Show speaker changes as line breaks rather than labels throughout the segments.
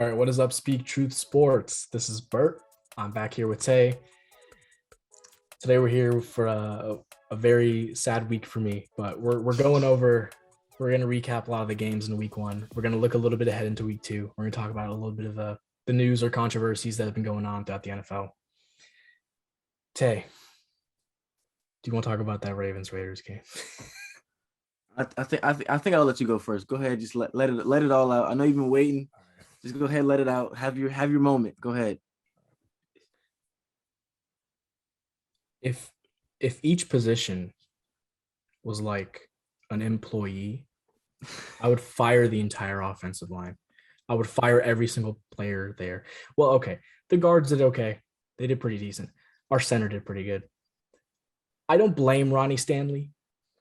All right, what is up, Speak Truth Sports? This is Bert. I'm back here with Tay. Today we're here for a very sad week for me, but we're going over. We're going to recap a lot of the games in week one. We're going to look a little bit ahead into week two. We're going to talk about a little bit of the news or controversies that have been going on throughout the NFL. Tay, do you want to talk about that Ravens Raiders game?
I think I'll let you go first. Go ahead, just let it all out. I know you've been waiting. Just go ahead, let it out. Have your moment. Go ahead.
If each position was like an employee, I would fire the entire offensive line. I would fire every single player there. Well, okay. The guards did okay. They did pretty decent. Our center did pretty good. I don't blame Ronnie Stanley.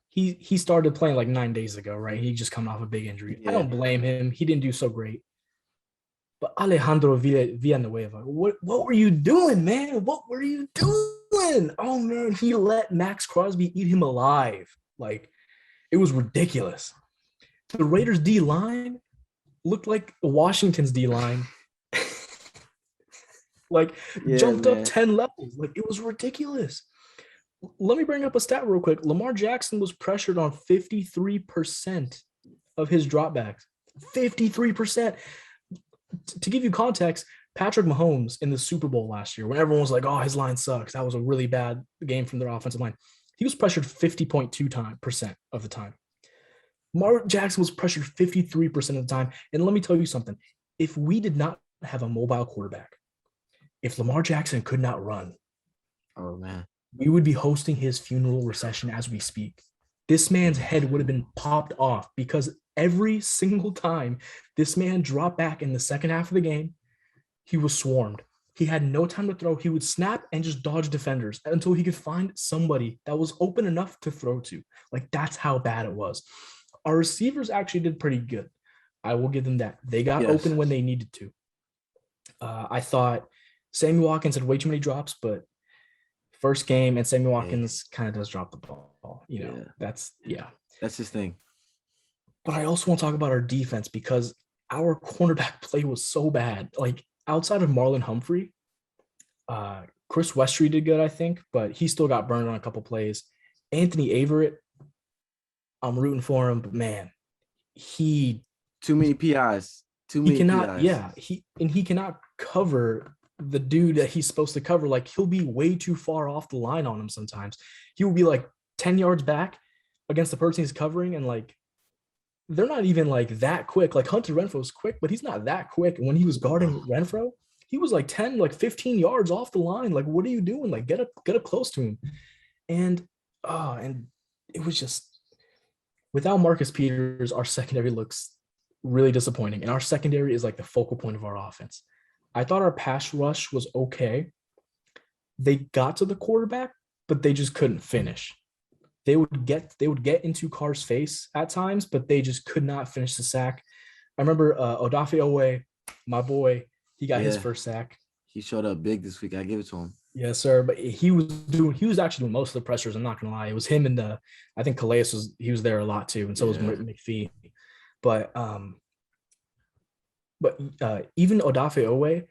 He started playing like 9 days ago, right? He just coming off a big injury. Yeah. I don't blame him. He didn't do so great. But Alejandro Villanueva, what were you doing, man? What were you doing? Oh, man, he let Max Crosby eat him alive. Like, it was ridiculous. The Raiders D-line looked like Washington's D-line. Jumped up 10 levels. Like, it was ridiculous. Let me bring up a stat real quick. Lamar Jackson was pressured on 53% of his dropbacks. 53%. To give you context, Patrick Mahomes in the Super Bowl last year, when everyone was like, oh, his line sucks, that was a really bad game from their offensive line, he was pressured 50.2% of the time. Lamar Jackson was pressured 53% of the time. And let me tell you something. If we did not have a mobile quarterback, if Lamar Jackson could not run,
oh man,
we would be hosting his funeral procession as we speak. This man's head would have been popped off because every single time this man dropped back in the second half of the game, he was swarmed. He had no time to throw. He would snap and just dodge defenders until he could find somebody that was open enough to throw to. Like, that's how bad it was. Our receivers actually did pretty good. I will give them that. They got open when they needed to. I thought Sammy Watkins had way too many drops, but first game and Sammy Watkins kind of does drop the ball. You know, that's
his thing.
But I also want to talk about our defense because our cornerback play was so bad. Like, outside of Marlon Humphrey, Chris Westry did good, I think, but he still got burned on a couple plays. Anthony Averett, I'm rooting for him, but man,
too many PIs.
He cannot, PIs. He cannot cover the dude that he's supposed to cover. Like, he'll be way too far off the line on him sometimes. He will be like 10 yards back against the person he's covering, and like, they're not even like that quick. Like, Hunter Renfro's quick, but he's not that quick. And when he was guarding Renfro, he was like 10, like 15 yards off the line. Like, what are you doing? Like, get up close to him. And it was just, without Marcus Peters, our secondary looks really disappointing. And our secondary is like the focal point of our offense. I thought our pass rush was okay. They got to the quarterback, but they just couldn't finish. They would get into Carr's face at times, but they just could not finish the sack. I remember Odafe Owe, my boy, he got his first sack.
He showed up big this week. I give it to him.
Yes, sir. But he was actually doing most of the pressures. I'm not gonna lie. It was him and I think Calais was there a lot too, and so was McPhee. But even Odafe Owe,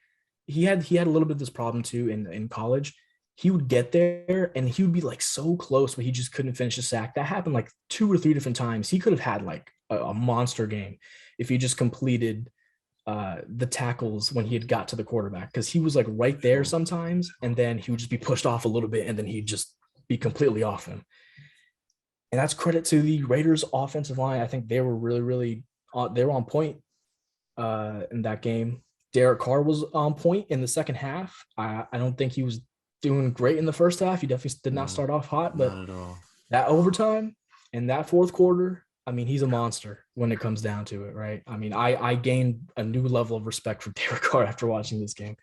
he had a little bit of this problem too in college. He would get there and he would be like so close, but he just couldn't finish a sack. That happened like 2 or 3 different times. He could have had like a monster game if he just completed the tackles when he had got to the quarterback, because he was like right there sometimes, and then he would just be pushed off a little bit and then he'd just be completely off him. And that's credit to the Raiders offensive line. I think they were really, really they were on point in that game. Derek Carr was on point in the second half. I don't think he was doing great in the first half. He definitely did not start off hot, but that overtime and that fourth quarter, I mean, he's a monster when it comes down to it, right? I mean, I gained a new level of respect for Derek Carr after watching this game.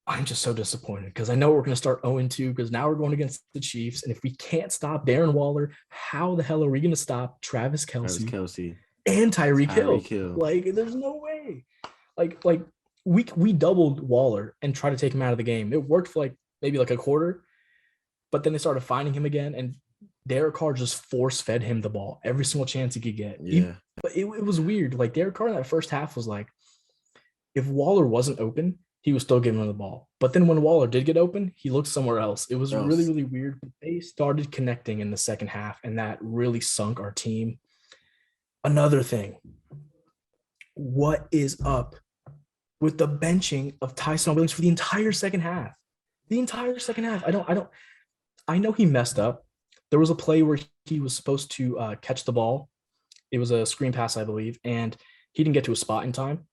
I'm just so disappointed because I know we're going to start 0-2 because now we're going against the Chiefs. And if we can't stop Darren Waller, how the hell are we going to stop Travis Kelce and Tyreek Hill? Like, there's no way. Like we doubled Waller and tried to take him out of the game. It worked for like maybe like a quarter, but then they started finding him again. And Derek Carr just force fed him the ball every single chance he could get.
Yeah.
But it was weird. Like Derek Carr in that first half was like, if Waller wasn't open, he was still giving him the ball. But then when Waller did get open, he looked somewhere else. It was really, really weird. But they started connecting in the second half, and that really sunk our team. Another thing, what is up with the benching of Tyson Williams for the entire second half? The entire second half. I know he messed up. There was a play where he was supposed to catch the ball. It was a screen pass, I believe, and he didn't get to a spot in time.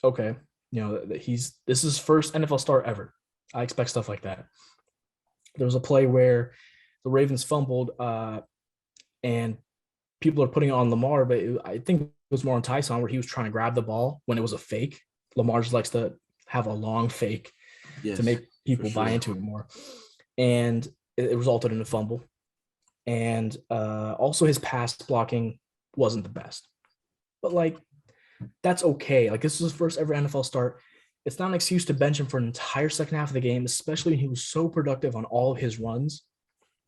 Okay, this is his first NFL start ever. I expect stuff like that. There was a play where the Ravens fumbled, and people are putting it on Lamar, but I think it was more on Tyson where he was trying to grab the ball when it was a fake. Lamar just likes to have a long fake to make people buy into it more, and it resulted in a fumble. And also his pass blocking wasn't the best, but like, that's okay. Like, this is his first ever NFL start. It's not an excuse to bench him for an entire second half of the game, especially when he was so productive on all of his runs.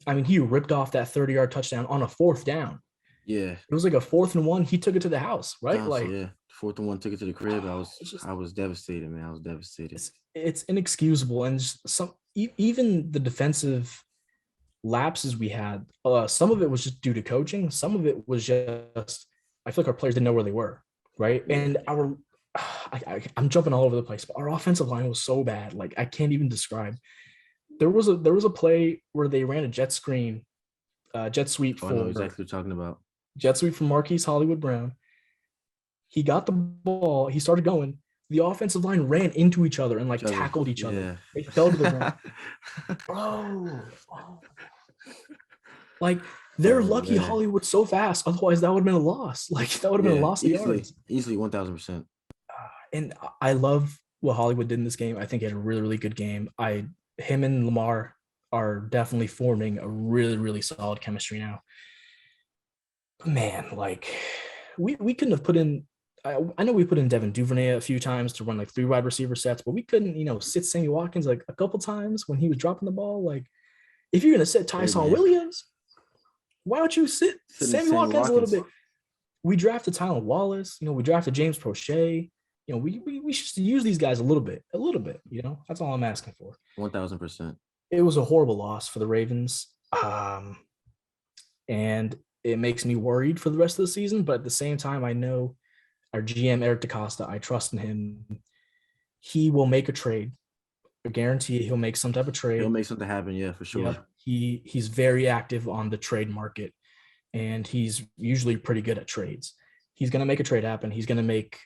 I mean, he ripped off that 30-yard touchdown on a 4th down.
Yeah.
It was like a 4th and 1. He took it to the house, right? Like,
yeah, 4th and 1 took it to the crib. I was devastated, man. I was devastated.
It's inexcusable. And even the defensive lapses we had, some of it was just due to coaching. Some of it was just, I feel like our players didn't know where they were. Right. And I'm jumping all over the place, but our offensive line was so bad. Like, I can't even describe. There was a play where they ran a jet sweep
I know exactly what you're talking about.
Jet sweep from Marquise Hollywood Brown. He got the ball. He started going. The offensive line ran into each other and tackled each other. They fell to the ground. Bro. Like, they're lucky man. Hollywood's so fast. Otherwise, that would have been a loss. Like, that would have been a loss of yards.
Easily 1,000%.
And I love what Hollywood did in this game. I think he had a really, really good game. Him and Lamar are definitely forming a really, really solid chemistry now. Man, like, we couldn't have put in – I know we put in Devin Duvernay a few times to run 3 wide receiver sets, but we couldn't, sit Sammy Watkins a couple times when he was dropping the ball. Like, if you're going to sit Tyson Williams – why don't you sit Sammy Watkins a little bit? We drafted Tylan Wallace. We drafted James Prochet. We should use these guys a little bit. That's all I'm asking for.
1,000%.
It was a horrible loss for the Ravens. And it makes me worried for the rest of the season. But at the same time, I know our GM, Eric DaCosta, I trust in him. He will make a trade. I guarantee he'll make some type of trade.
He'll make something happen, yeah, for sure.
Yep. He's very active on the trade market, and he's usually pretty good at trades. He's going to make a trade happen. He's going to make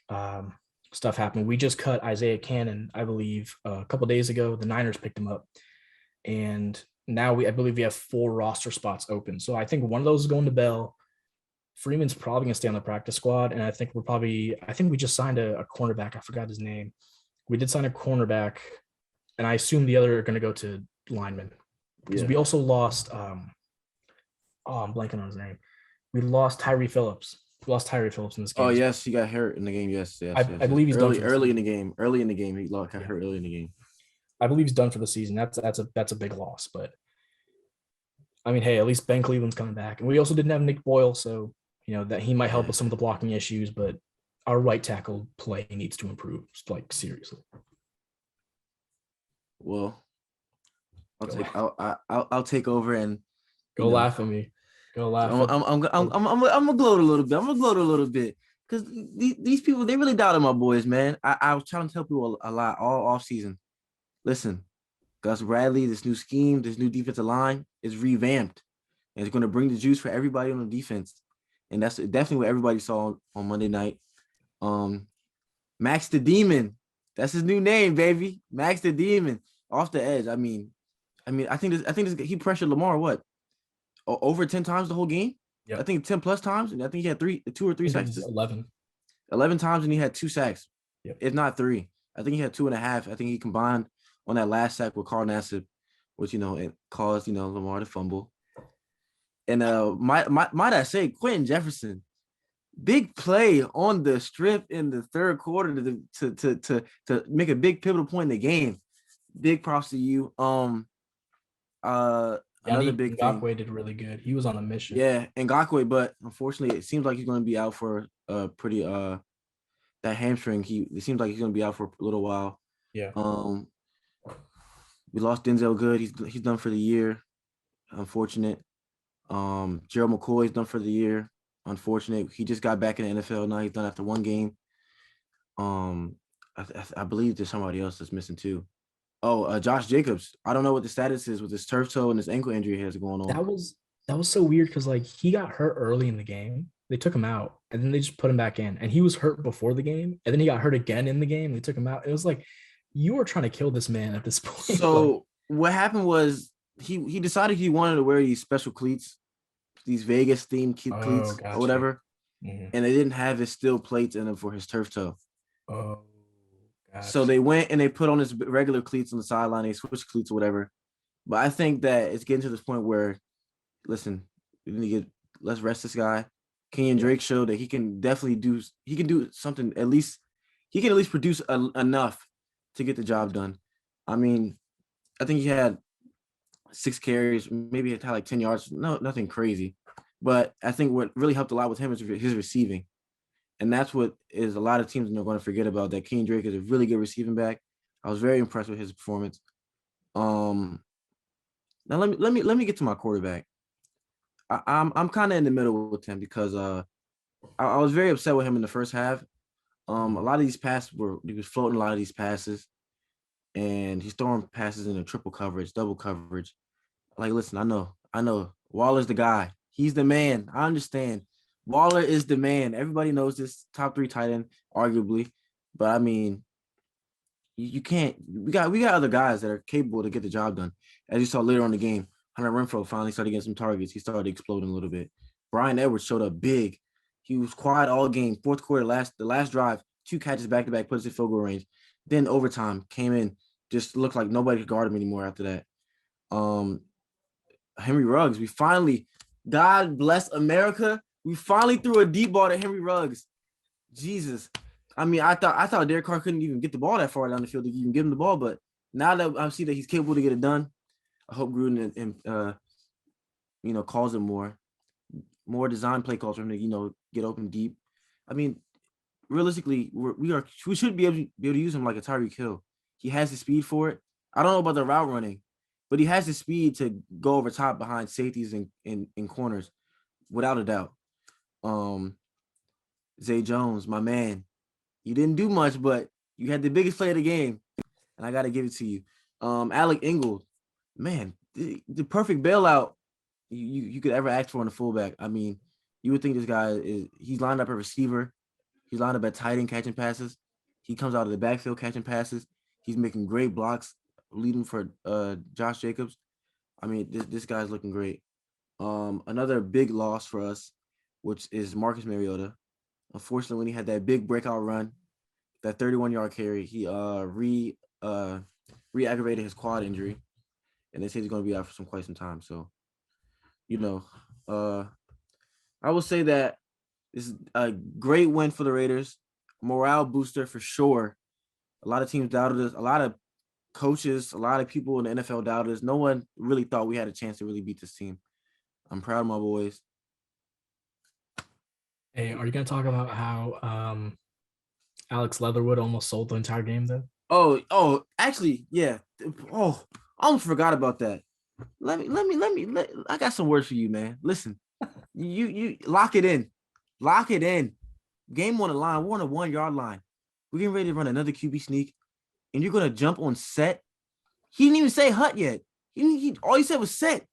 stuff happen. We just cut Isaiah Cannon, I believe, a couple days ago. The Niners picked him up, and now I believe we have 4 roster spots open. So I think one of those is going to Bell. Freeman's probably going to stay on the practice squad, and I think we just signed a cornerback. I forgot his name. We did sign a cornerback, and I assume the other are going to go to lineman. Because we also lost I'm blanking on his name. We lost Tyree Phillips. In this game.
Oh, yes, he got hurt in the game. Yes.
I believe he's
early in the game. Early in the game, he got hurt early in the game.
I believe he's done for the season. That's a big loss. But I mean, hey, at least Ben Cleveland's coming back, and we also didn't have Nick Boyle, so that he might help with some of the blocking issues. But our right tackle play needs to improve, seriously.
Well, I'll take over and
go laugh at me. Go laugh.
I'm gonna gloat a little bit because these people, they really doubted my boys, man. I was trying to tell people a lot all off season. Listen, Gus Bradley, this new scheme, this new defensive line is revamped, and it's going to bring the juice for everybody on the defense, and that's definitely what everybody saw on Monday night. Max the Demon, that's his new name, baby. Max the Demon off the edge. I mean, I think he pressured Lamar over 10 times the whole game. Yep. I think 10 plus times, and I think he had 2 or 3 sacks. 11 times, and he had 2 sacks.
Yep.
If not 3. I think he had 2.5. I think he combined on that last sack with Carl Nassib, which it caused Lamar to fumble. And might I say, Quentin Jefferson, big play on the strip in the third quarter to make a big pivotal point in the game. Big props to you.
And
Another big thing.
Ngakoue did really good. He was on a mission.
Yeah, Ngakoue, but unfortunately, it seems like he's going to be out for that hamstring. It seems like he's going to be out for a little while.
Yeah.
We lost Denzel Good. He's done for the year. Unfortunate. Gerald McCoy's done for the year. Unfortunate. He just got back in the NFL. Now he's done after one game. I believe there's somebody else that's missing too. Oh, Josh Jacobs. I don't know what the status is with his turf toe and his ankle injury he has going on.
That was so weird because like he got hurt early in the game. They took him out and then they just put him back in. And he was hurt before the game. And then he got hurt again in the game. They took him out. It was like you were trying to kill this man at this point.
So what happened was he decided he wanted to wear these special cleats, these Vegas themed cleats or whatever. Mm-hmm. And they didn't have his steel plates in them for his turf toe.
Oh.
So they went and they put on his regular cleats on the sideline. They switched cleats or whatever. But I think that it's getting to this point where, listen, let's rest this guy. Kenyon Drake showed that he can definitely do something. He can at least produce enough to get the job done. I mean, I think he had 6 carries, maybe he had like 10 yards. No, nothing crazy. But I think what really helped a lot with him is his receiving. And that's what is a lot of teams are going to forget about, that Kenyon Drake is a really good receiving back. I was very impressed with his performance. Now let me get to my quarterback. I'm kind of in the middle with him because I was very upset with him in the first half. A lot of these passes he was floating a lot of these passes, and he's throwing passes in a triple coverage, double coverage. Like, listen, I know Waller's the guy. He's the man. I understand. Waller is the man. Everybody knows this, top 3 tight end, arguably. But I mean, you can't. We got other guys that are capable to get the job done. As you saw later on in the game, Hunter Renfrow finally started getting some targets. He started exploding a little bit. Brian Edwards showed up big. He was quiet all game. Fourth quarter, the last drive, 2 catches back to back, put us in field goal range. Then overtime came in, just looked like nobody could guard him anymore after that. Henry Ruggs, we finally, God bless America, we finally threw a deep ball to Henry Ruggs. Jesus. I mean, I thought Derek Carr couldn't even get the ball that far down the field to even give him the ball, but now that I see that he's capable to get it done, I hope Gruden calls it more design play calls for him to, get open deep. I mean, realistically, we should be able to use him like a Tyreek Hill. He has the speed for it. I don't know about the route running, but he has the speed to go over top behind safeties and corners, without a doubt. Zay Jones, my man, you didn't do much, but you had the biggest play of the game, and I got to give it to you. Alec Ingold, man, the perfect bailout you could ever ask for in a fullback. I mean, you would think this guy he's lined up a receiver. He's lined up at tight end catching passes. He comes out of the backfield catching passes. He's making great blocks, leading for Josh Jacobs. I mean, this guy's looking great. Another big loss for us, which is Marcus Mariota. Unfortunately, when he had that big breakout run, that 31-yard carry, he re-aggravated his quad injury, and they say he's going to be out for quite some time. So, I will say that this is a great win for the Raiders, morale booster for sure. A lot of teams doubted us. A lot of coaches, a lot of people in the NFL doubted us. No one really thought we had a chance to really beat this team. I'm proud of my boys.
Hey, are you going to talk about how Alex Leatherwood almost sold the entire game then?
Oh, actually, yeah. Oh, I almost forgot about that. I got some words for you, man. Listen, you lock it in. Lock it in. Game on the line. We're on the 1-yard line. We're getting ready to run another QB sneak, and you're going to jump on set. He didn't even say hut yet. All he said was set.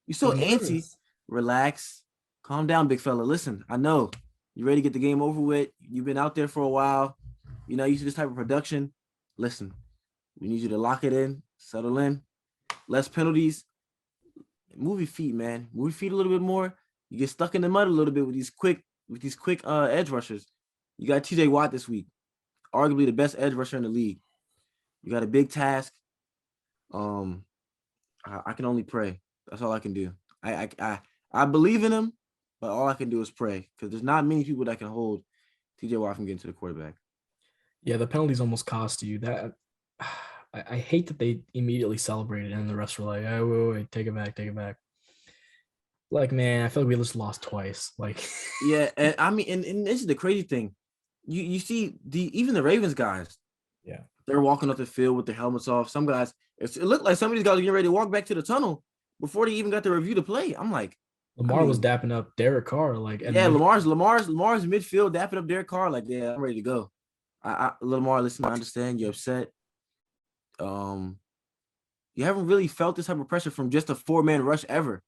You're so antsy. Relax. Calm down, big fella. Listen, I know you're ready to get the game over with. You've been out there for a while. You see this type of production. Listen, we need you to lock it in, settle in, less penalties. Move your feet, man. Move your feet a little bit more. You get stuck in the mud a little bit with these quick edge rushers. You got TJ Watt this week, arguably the best edge rusher in the league. You got a big task. I can only pray. That's all I can do. I believe in him, but all I can do is pray because there's not many people that can hold TJ Watt from getting to the quarterback.
Yeah, the penalties almost cost you that. I hate that they immediately celebrated and the refs were like, oh, wait, take it back, take it back. Like, man, I feel like we just lost twice. Like,
Yeah, and I mean, and this is the crazy thing. You see even the Ravens guys,
yeah,
they're walking up the field with their helmets off. Some guys, it looked like some of these guys were getting ready to walk back to the tunnel before they even got to review the play. I'm like, I
Lamar was
mean,
dapping up Derek Carr, like,
yeah,
and
Lamar's midfield, dapping up Derek Carr, like, yeah, I'm ready to go. Lamar, listen, I understand you're upset. You haven't really felt this type of pressure from just a 4-man rush ever.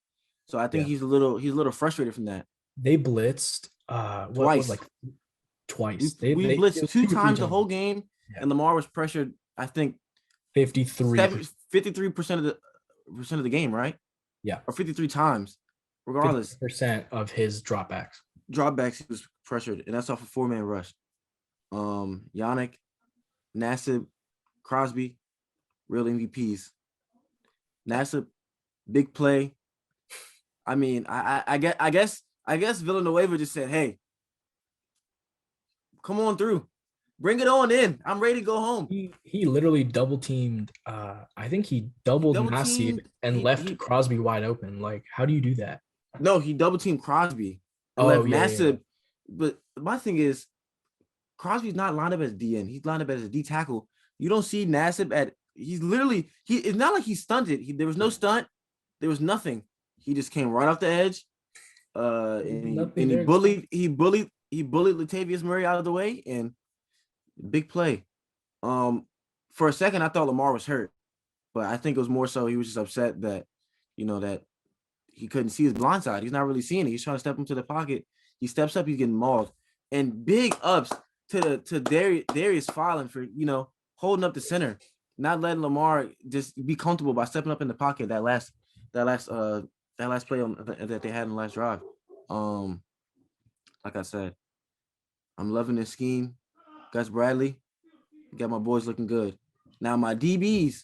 So I think
yeah,
he's a little frustrated from that.
they blitzed. What was
Twice.
like twice?
We
It
blitzed
was
2
2 or 3
times the whole
times.
game,
Yeah,
and Lamar was pressured, I think
53%.
53% of the game, right?
Yeah,
Or 53 times. Regardless,
50% of his dropbacks.
dropbacks, he was pressured, and that's off a 4-man rush. Yannick, Nassib, Crosby, real MVPs. Nassib, big play. I mean, I guess Villanueva just said, "Hey, come on through, bring it on in. I'm ready to go home."
He literally double teamed. I think he
He
doubled
double
Nassib
teamed.
and left Crosby wide open. Like, how do you do that?
He double teamed Crosby and
Oh
left
yeah, yeah, yeah.
Nassib. But my thing is, Crosby's not lined up as DN. He's lined up as a D tackle. You don't see Nassib at. He's literally he. It's not like he's stunted. There was no stunt. There was nothing. He just came right off the edge.
Nothing
He
there.
bullied Latavius Murray out of the way, and big play. For a second I thought Lamar was hurt, but I think it was more so he was just upset that, that he couldn't see his blind side. He's not really seeing it. He's trying to step into the pocket. He steps up, he's getting mauled. And big ups to Darius Fallon for, holding up the center, not letting Lamar just be comfortable by stepping up in the pocket that last play that they had in the last drive. Like I said, I'm loving this scheme. Gus Bradley, got my boys looking good. Now my DBs,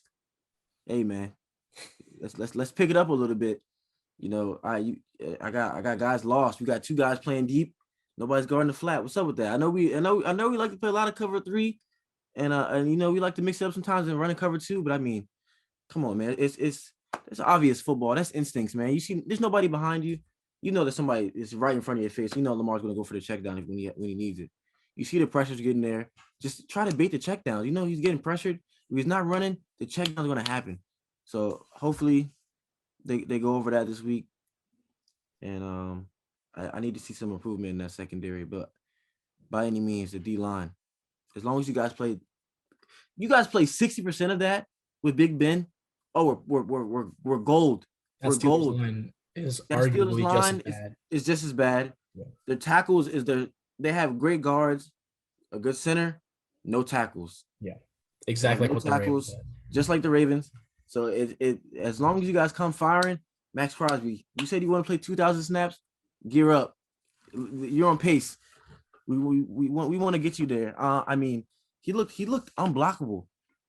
hey man, let's pick it up a little bit. I got guys lost. We got 2 guys playing deep. Nobody's guarding the flat. What's up with that? I know we like to play a lot of cover 3, and we like to mix it up sometimes and run a cover 2. But I mean, come on, man, it's obvious football. That's instincts, man. You see, there's nobody behind you. You know that somebody is right in front of your face. You know Lamar's going to go for the check down when he needs it. You see the pressure's getting there. Just try to bait the check down. You know he's getting pressured. If he's not running, the check down's going to happen. So hopefully they go over that this week. And I need to see some improvement in that secondary. But by any means, the D line, as long as you guys play 60% of that with Big Ben. Oh, we're gold.
That Steelers line is
That Steelers
arguably just as
line
bad.
is just as bad.
Yeah.
Their tackles they have great guards, a good center, no tackles.
Yeah, exactly like
No
what the Ravens
tackles,
said.
just like the Ravens. So it as long as you guys come firing, Max Crosby, you said you want to play 2,000 snaps, gear up. You're on pace. We want to get you there. I mean, he looked unblockable.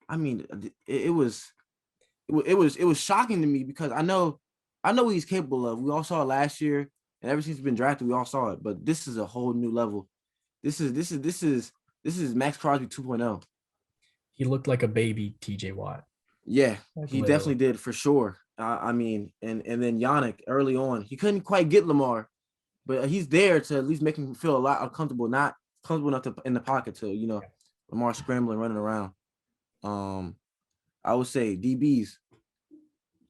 I mean, it was shocking to me because I know what he's capable of. We all saw it last year, and ever since he's been drafted, we all saw it. But this is a whole new level. This is Max Crosby 2.0.
He looked like a baby TJ Watt.
Yeah,
Like
he
literally.
definitely did for sure. I mean, and then Yannick early on, he couldn't quite get Lamar, but he's there to at least make him feel a lot uncomfortable, not comfortable enough to in the pocket to Lamar scrambling, running around. I would say DBs.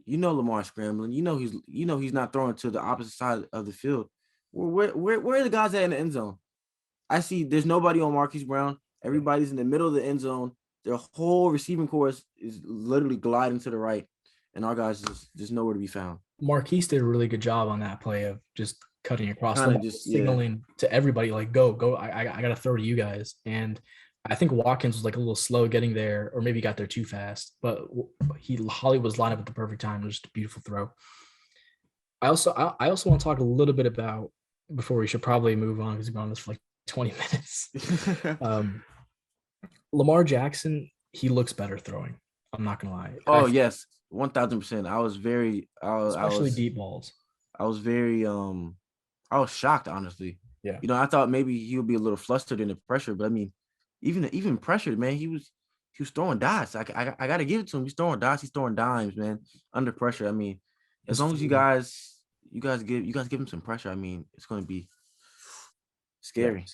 Lamar scrambling. He's not throwing to the opposite side of the field. Where are the guys at in the end zone? I see there's nobody on Marquise Brown. Everybody's in the middle of the end zone. Their whole receiving course is literally gliding to the right, and our guys just nowhere to be found.
Marquise did a really good job on that play of just cutting across
Kinda
the signaling to everybody like go. I got to throw to you guys. And I think Watkins was like a little slow getting there, or maybe got there too fast. But Holly was lined up at the perfect time. It was just a beautiful throw. I also want to talk a little bit about, before we should probably move on because we've been on this for like 20 minutes. Lamar Jackson, he looks better throwing. I'm not gonna lie.
Oh yes, 1,000%. I was
especially deep balls.
I was very I was shocked, honestly.
Yeah.
I thought maybe he would be a little flustered in the pressure, but I mean, even pressured, man, he was he was throwing dots. I got to give it to him. He's throwing dots. He's throwing dimes, man, under pressure. I mean, as long as you guys give him some pressure, I mean, it's going to be scary.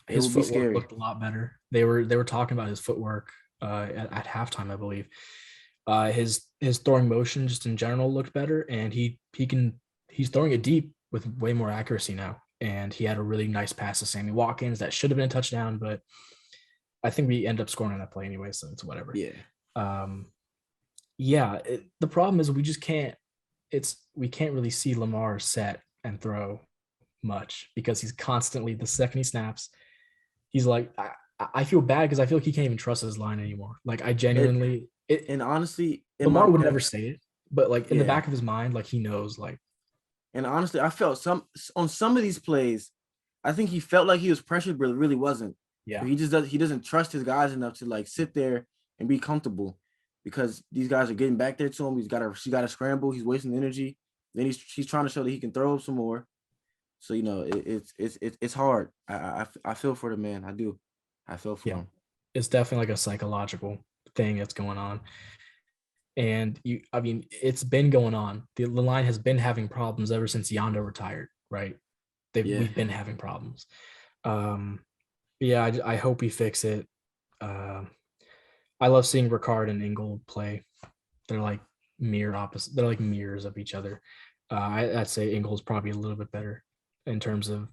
Yeah. His footwork looked a lot better. They were talking about his footwork at halftime, I believe. His throwing motion just in general looked better, and he's throwing it deep with way more accuracy now. And he had a really nice pass to Sammy Watkins that should have been a touchdown, but I think we end up scoring on that play anyway, so it's whatever.
Yeah.
The problem is we just can't. We can't really see Lamar set and throw much because he's constantly, the second he snaps, he's like, I feel bad because I feel like he can't even trust his line anymore. Like I genuinely,
and honestly,
Lamar would never say it, but like in the back of his mind, like he knows, like.
And honestly, I felt on some of these plays, I think he felt like he was pressured, but it really wasn't.
Yeah.
He doesn't trust his guys enough to like sit there and be comfortable because these guys are getting back there to him. He's got to scramble. He's wasting energy. Then he's trying to show that he can throw some more. So it's hard. I feel for the man. I do. I feel for him.
It's definitely like a psychological thing that's going on. And it's been going on. The line has been having problems ever since Yondo retired, right? We've been having problems. I hope we fix it. I love seeing Ricard and Ingold play. They're like opposite. They're like mirrors of each other. I'd say Ingold's probably a little bit better in terms of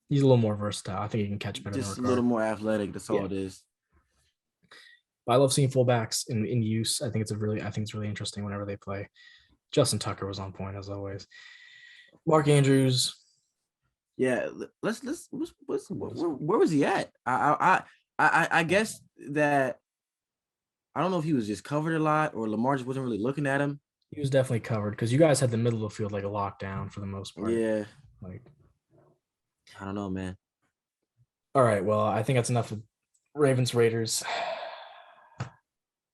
he's a little more versatile. I think he can catch better.
Just a little more athletic. That's all it is.
I love seeing fullbacks in use. I think it's really interesting whenever they play. Justin Tucker was on point as always. Mark Andrews.
Yeah, where was he at? I guess that I don't know if he was just covered a lot or Lamar just wasn't really looking at him.
He was definitely covered because you guys had the middle of the field like a lockdown for the most part.
Yeah.
Like,
I don't know, man.
All right, well, I think that's enough of Ravens Raiders.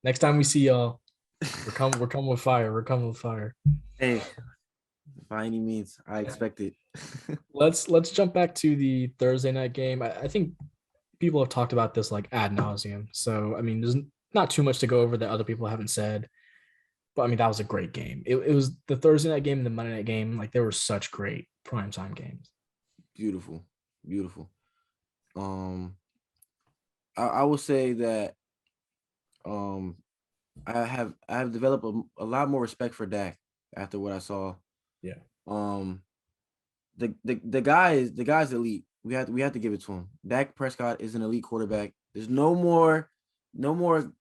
Next time we see y'all, we're coming with fire. We're coming with fire.
Hey, by any means, I expect it.
Let's jump back to the Thursday night game. I think people have talked about this like ad nauseum. So I mean, there's not too much to go over that other people haven't said. But I mean, that was a great game. It was the Thursday night game and the Monday night game. Like, they were such great primetime games.
Beautiful. I will say that I have developed a lot more respect for Dak after what I saw.
Yeah.
The guy's elite. We have to give it to him. Dak Prescott is an elite quarterback. There's no more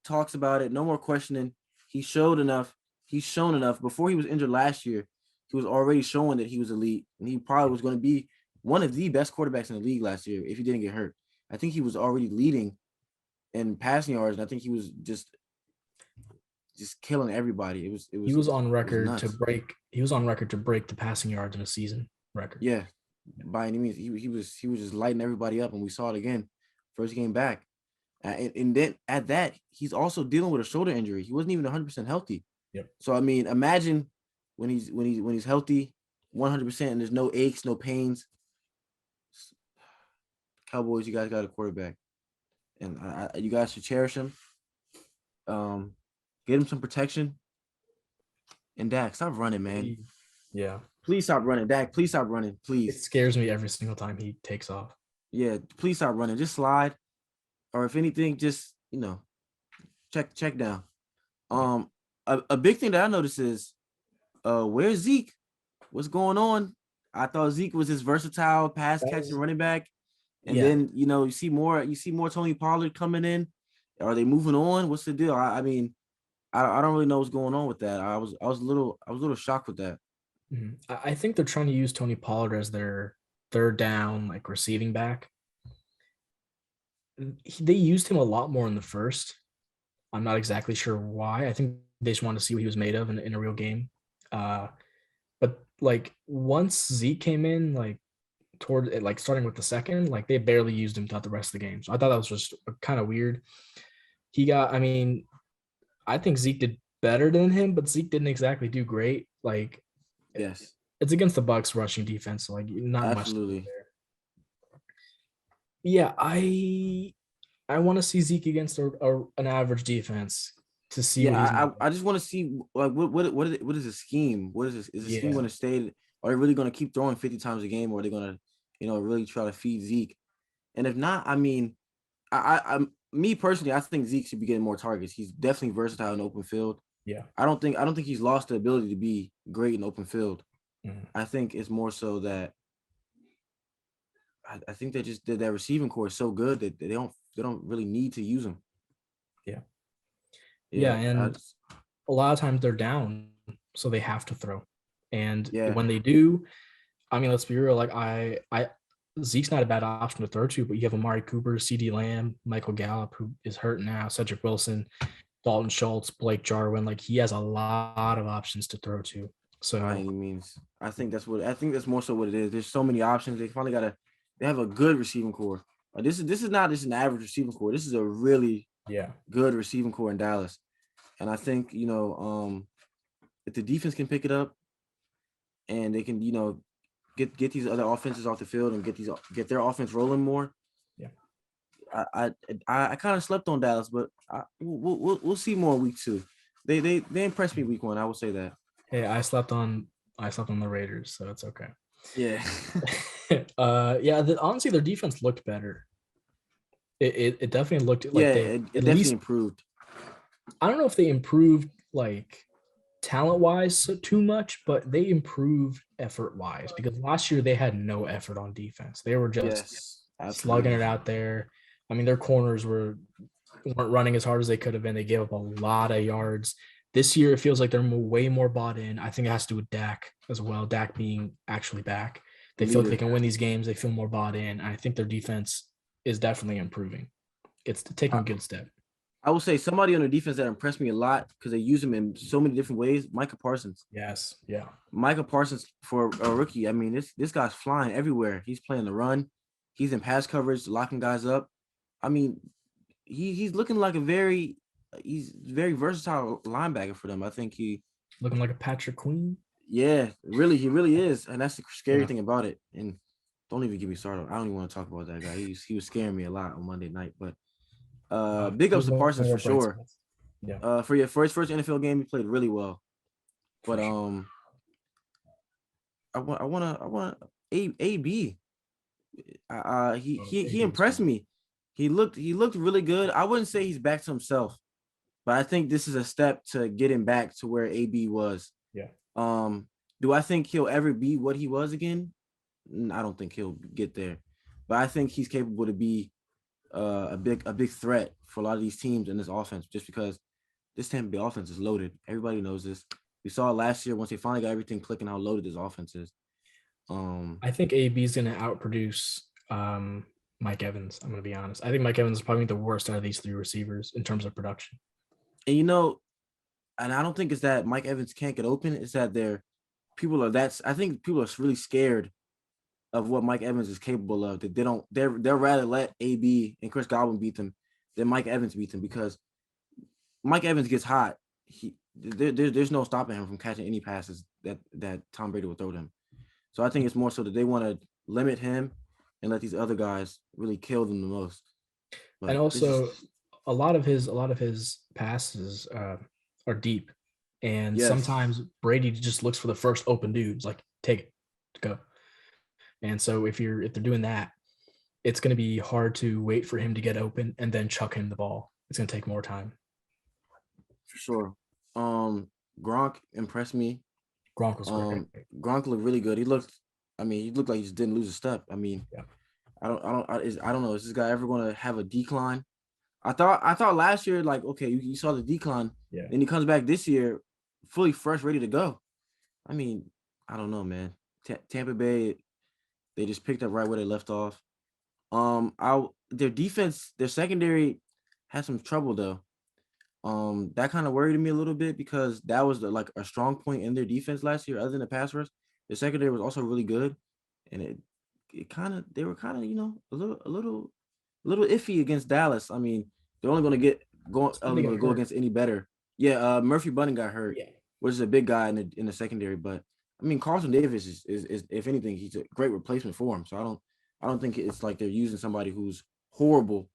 talks about it, no more questioning. He's shown enough before he was injured last year. He was already showing that he was elite, and he probably was going to be one of the best quarterbacks in the league last year if he didn't get hurt. I think he was already leading in passing yards, and I think he was just killing everybody. He was on record
to break the passing yards in a season record.
Yeah, by any means, he was just lighting everybody up, and we saw it again first game back. And then at that, he's also dealing with a shoulder injury. He wasn't even 100% healthy.
Yep.
So I mean, imagine when he's healthy, 100%, and there's no aches, no pains. Cowboys, you guys got a quarterback, and you guys should cherish him. Get him some protection. And Dak, stop running, man.
Yeah.
Please stop running, Dak. Please stop running, please.
It scares me every single time he takes off.
Yeah, please stop running. Just slide, or if anything, just check down. A big thing that I noticed is, where's Zeke? What's going on? I thought Zeke was this versatile pass catching running back, and then you see more Tony Pollard coming in. Are they moving on? What's the deal? I mean, I don't really know what's going on with that. I was a little shocked with that.
Mm-hmm. I think they're trying to use Tony Pollard as their third down, like, receiving back. They used him a lot more in the first. I'm not exactly sure why. I think they just wanted to see what he was made of in a real game. But like, once Zeke came in, like toward it, like starting with the second, like they barely used him throughout the rest of the game. So I thought that was just kind of weird. I think Zeke did better than him, but Zeke didn't exactly do great. Like,
yes,
it's against the Bucs rushing defense, so like not
absolutely
much there. Yeah, I I want to see Zeke against an average defense to see what he's
Yeah,
made
I
of.
just want to see like what is the scheme? What is this? Is the scheme
Yeah,
going to stay? Are they really going to keep throwing 50 times a game, or are they going to, really try to feed Zeke? And if not, I mean, I'm me personally, I think Zeke should be getting more targets. He's definitely versatile in open field.
yeah.
I don't think he's lost the ability to be great in open field.
Mhm.
I think it's more so that I think they just did that receiving core is so good that they don't really need to use him.
Yeah. Yeah.
Yeah,
And a lot of times they're down, so they have to throw. And
yeah,
when they do, I mean, let's be real. Like Zeke's not a bad option to throw to, but you have Amari Cooper, C.D. Lamb, Michael Gallup, who is hurt now, Cedric Wilson, Dalton Schultz, Blake Jarwin. Like he has a lot of options to throw to.
by
So
any means. I think that's more so what it is. There's so many options. They have a good receiving core. This is not just an average receiving core. This is a really
yeah,
good receiving core in Dallas. And I think, if the defense can pick it up and they can, get these other offenses off the field and get their offense rolling more.
yeah.
I kind of slept on Dallas, but we'll see more week 2. They impressed me week 1. I will say that.
Hey, I slept on the Raiders, so it's okay.
Yeah.
Yeah, honestly, their defense looked better. It definitely looked
Yeah,
like they
it
at
definitely
least
improved.
I don't know if they improved like talent wise so too much, but they improved effort wise because last year they had no effort on defense. They were just
Yes,
slugging
absolutely.
it out there. I mean, their corners weren't running as hard as they could have been. They gave up a lot of yards. This year, it feels like they're way more bought in. I think it has to do with Dak as well. Dak being actually back.
The
They feel like they
leader.
can win these games. They feel more bought in. I think their defense is definitely improving. It's taking
I,
a good step.
I will say somebody on the defense that impressed me a lot because they use him in so many different ways. Micah Parsons.
Yes. Yeah.
Micah Parsons for a rookie. I mean, this guy's flying everywhere. He's playing the run. He's in pass coverage, locking guys up. I mean, he's looking like he's very versatile linebacker for them. I think
Looking like a Patrick Queen.
yeah, really, he really is, and that's the scary
Yeah.
thing about it. And don't even get me started. I don't even want to talk about that guy. He was scaring me a lot on Monday night. But big ups
There's
to
no
Parsons for
more bright
sure.
spots. Yeah.
For his first NFL game, he played really well. But
For sure.
I want AB. He
Oh,
he he
AB was
impressed
good.
me. He looked really good. I wouldn't say he's back to himself, but I think this is a step to get him back to where AB was.
Yeah.
Um, do I think he'll ever be what he was again? I don't think he'll get there, but I think he's capable to be a big threat for a lot of these teams in this offense. Just because this Tampa Bay offense is loaded, everybody knows this. We saw it last year once they finally got everything clicking how loaded this offense is.
I think AB is going to outproduce Mike Evans. I'm going to be honest. I think Mike Evans is probably the worst out of these three receivers in terms of production.
And and I don't think it's that Mike Evans can't get open. It's that I think people are really scared of what Mike Evans is capable of. That they'll rather let AB and Chris Godwin beat them than Mike Evans beat them because Mike Evans gets hot. There's no stopping him from catching any passes that Tom Brady will throw to him. So I think it's more so that they want to limit him and let these other guys really kill them the most.
And
But this is
also, a lot of his passes are deep, and
yes,
sometimes Brady just looks for the first open dudes, like take it, go. And so if they're doing that, it's going to be hard to wait for him to get open and then chuck him the ball. It's going to take more time.
for sure. Gronk impressed me.
Gronk was great.
Gronk looked really good. He looked like he just didn't lose a step. I mean,
Yeah.
I don't know. Is this guy ever going to have a decline? I thought last year, like, okay, you saw the decline,
Yeah.
then he comes back this year, fully fresh, ready to go. I mean, I don't know, man. Tampa Bay, they just picked up right where they left off. Their defense, their secondary had some trouble though. That kind of worried me a little bit because that was like a strong point in their defense last year. Other than the pass rush, the secondary was also really good, and they were kind of a little iffy against Dallas. I mean, they're only going to
Somebody got
go
hurt.
against any better. Yeah, Murphy Bunting got hurt,
Yeah.
which is a big guy in the secondary. But I mean, Carlton Davis is if anything, he's a great replacement for him. So I don't think it's like they're using somebody who's horrible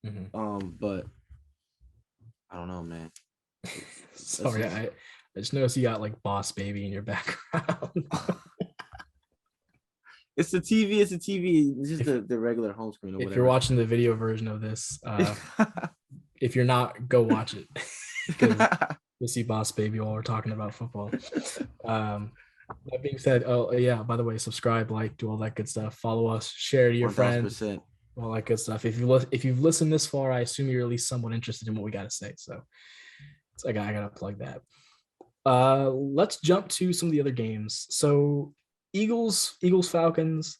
But I don't know, man.
Sorry, I just noticed you got like Boss Baby in your background.
It's the TV. It's the TV. It's just the regular home screen or
If
whatever.
you're watching the video version of this, if you're not, go watch it because you'll see Boss Baby while we're talking about football. That being said, oh yeah, by the way, subscribe, like, do all that good stuff. Follow us, share to your friends,
1000%.
all that good stuff. If you've listened this far, I assume you're at least somewhat interested in what we got to say. So I gotta plug that. Let's jump to some of the other games. So Eagles, Falcons.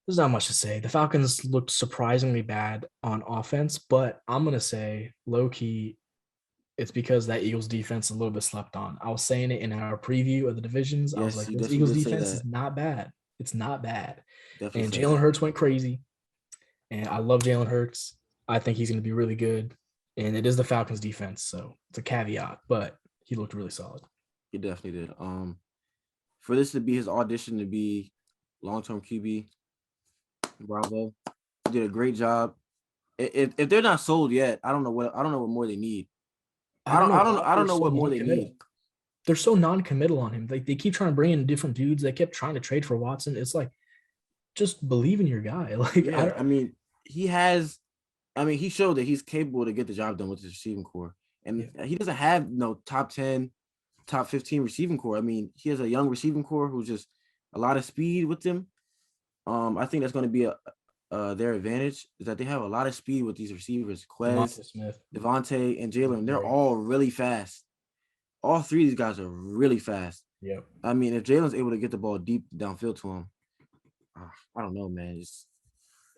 There's not much to say. The Falcons looked surprisingly bad on offense, but I'm gonna say low key, it's because that Eagles defense is a little bit slept on. I was saying it in our preview of the divisions. I was
Yes,
like,
you
this
definitely
Eagles
did say
defense
that.
is not bad. It's not bad.
Definitely
And
said
Jalen
that.
Hurts went crazy. And I love Jalen Hurts. I think he's going to be really good. And it is the Falcons defense, so it's a caveat, but he looked really solid.
He definitely did. For this to be his audition to be long-term QB, bravo. He did a great job. If they're not sold yet, I don't know what more they need. I don't know what more they need.
They're so non-committal on him. Like they keep trying to bring in different dudes. They kept trying to trade for Watson. It's like, just believe in your guy. Like,
yeah, he showed that he's capable to get the job done with his receiving core. And he doesn't have no top 10, top 15 receiving core. I mean, he has a young receiving core who's just a lot of speed with them. I think that's going to be their advantage is that they have a lot of speed with these receivers. Quez, Devontae, and Jalen. They're all really fast. All three of these guys are really fast.
Yep.
I mean, if Jalen's able to get the ball deep downfield to him, I don't know, man.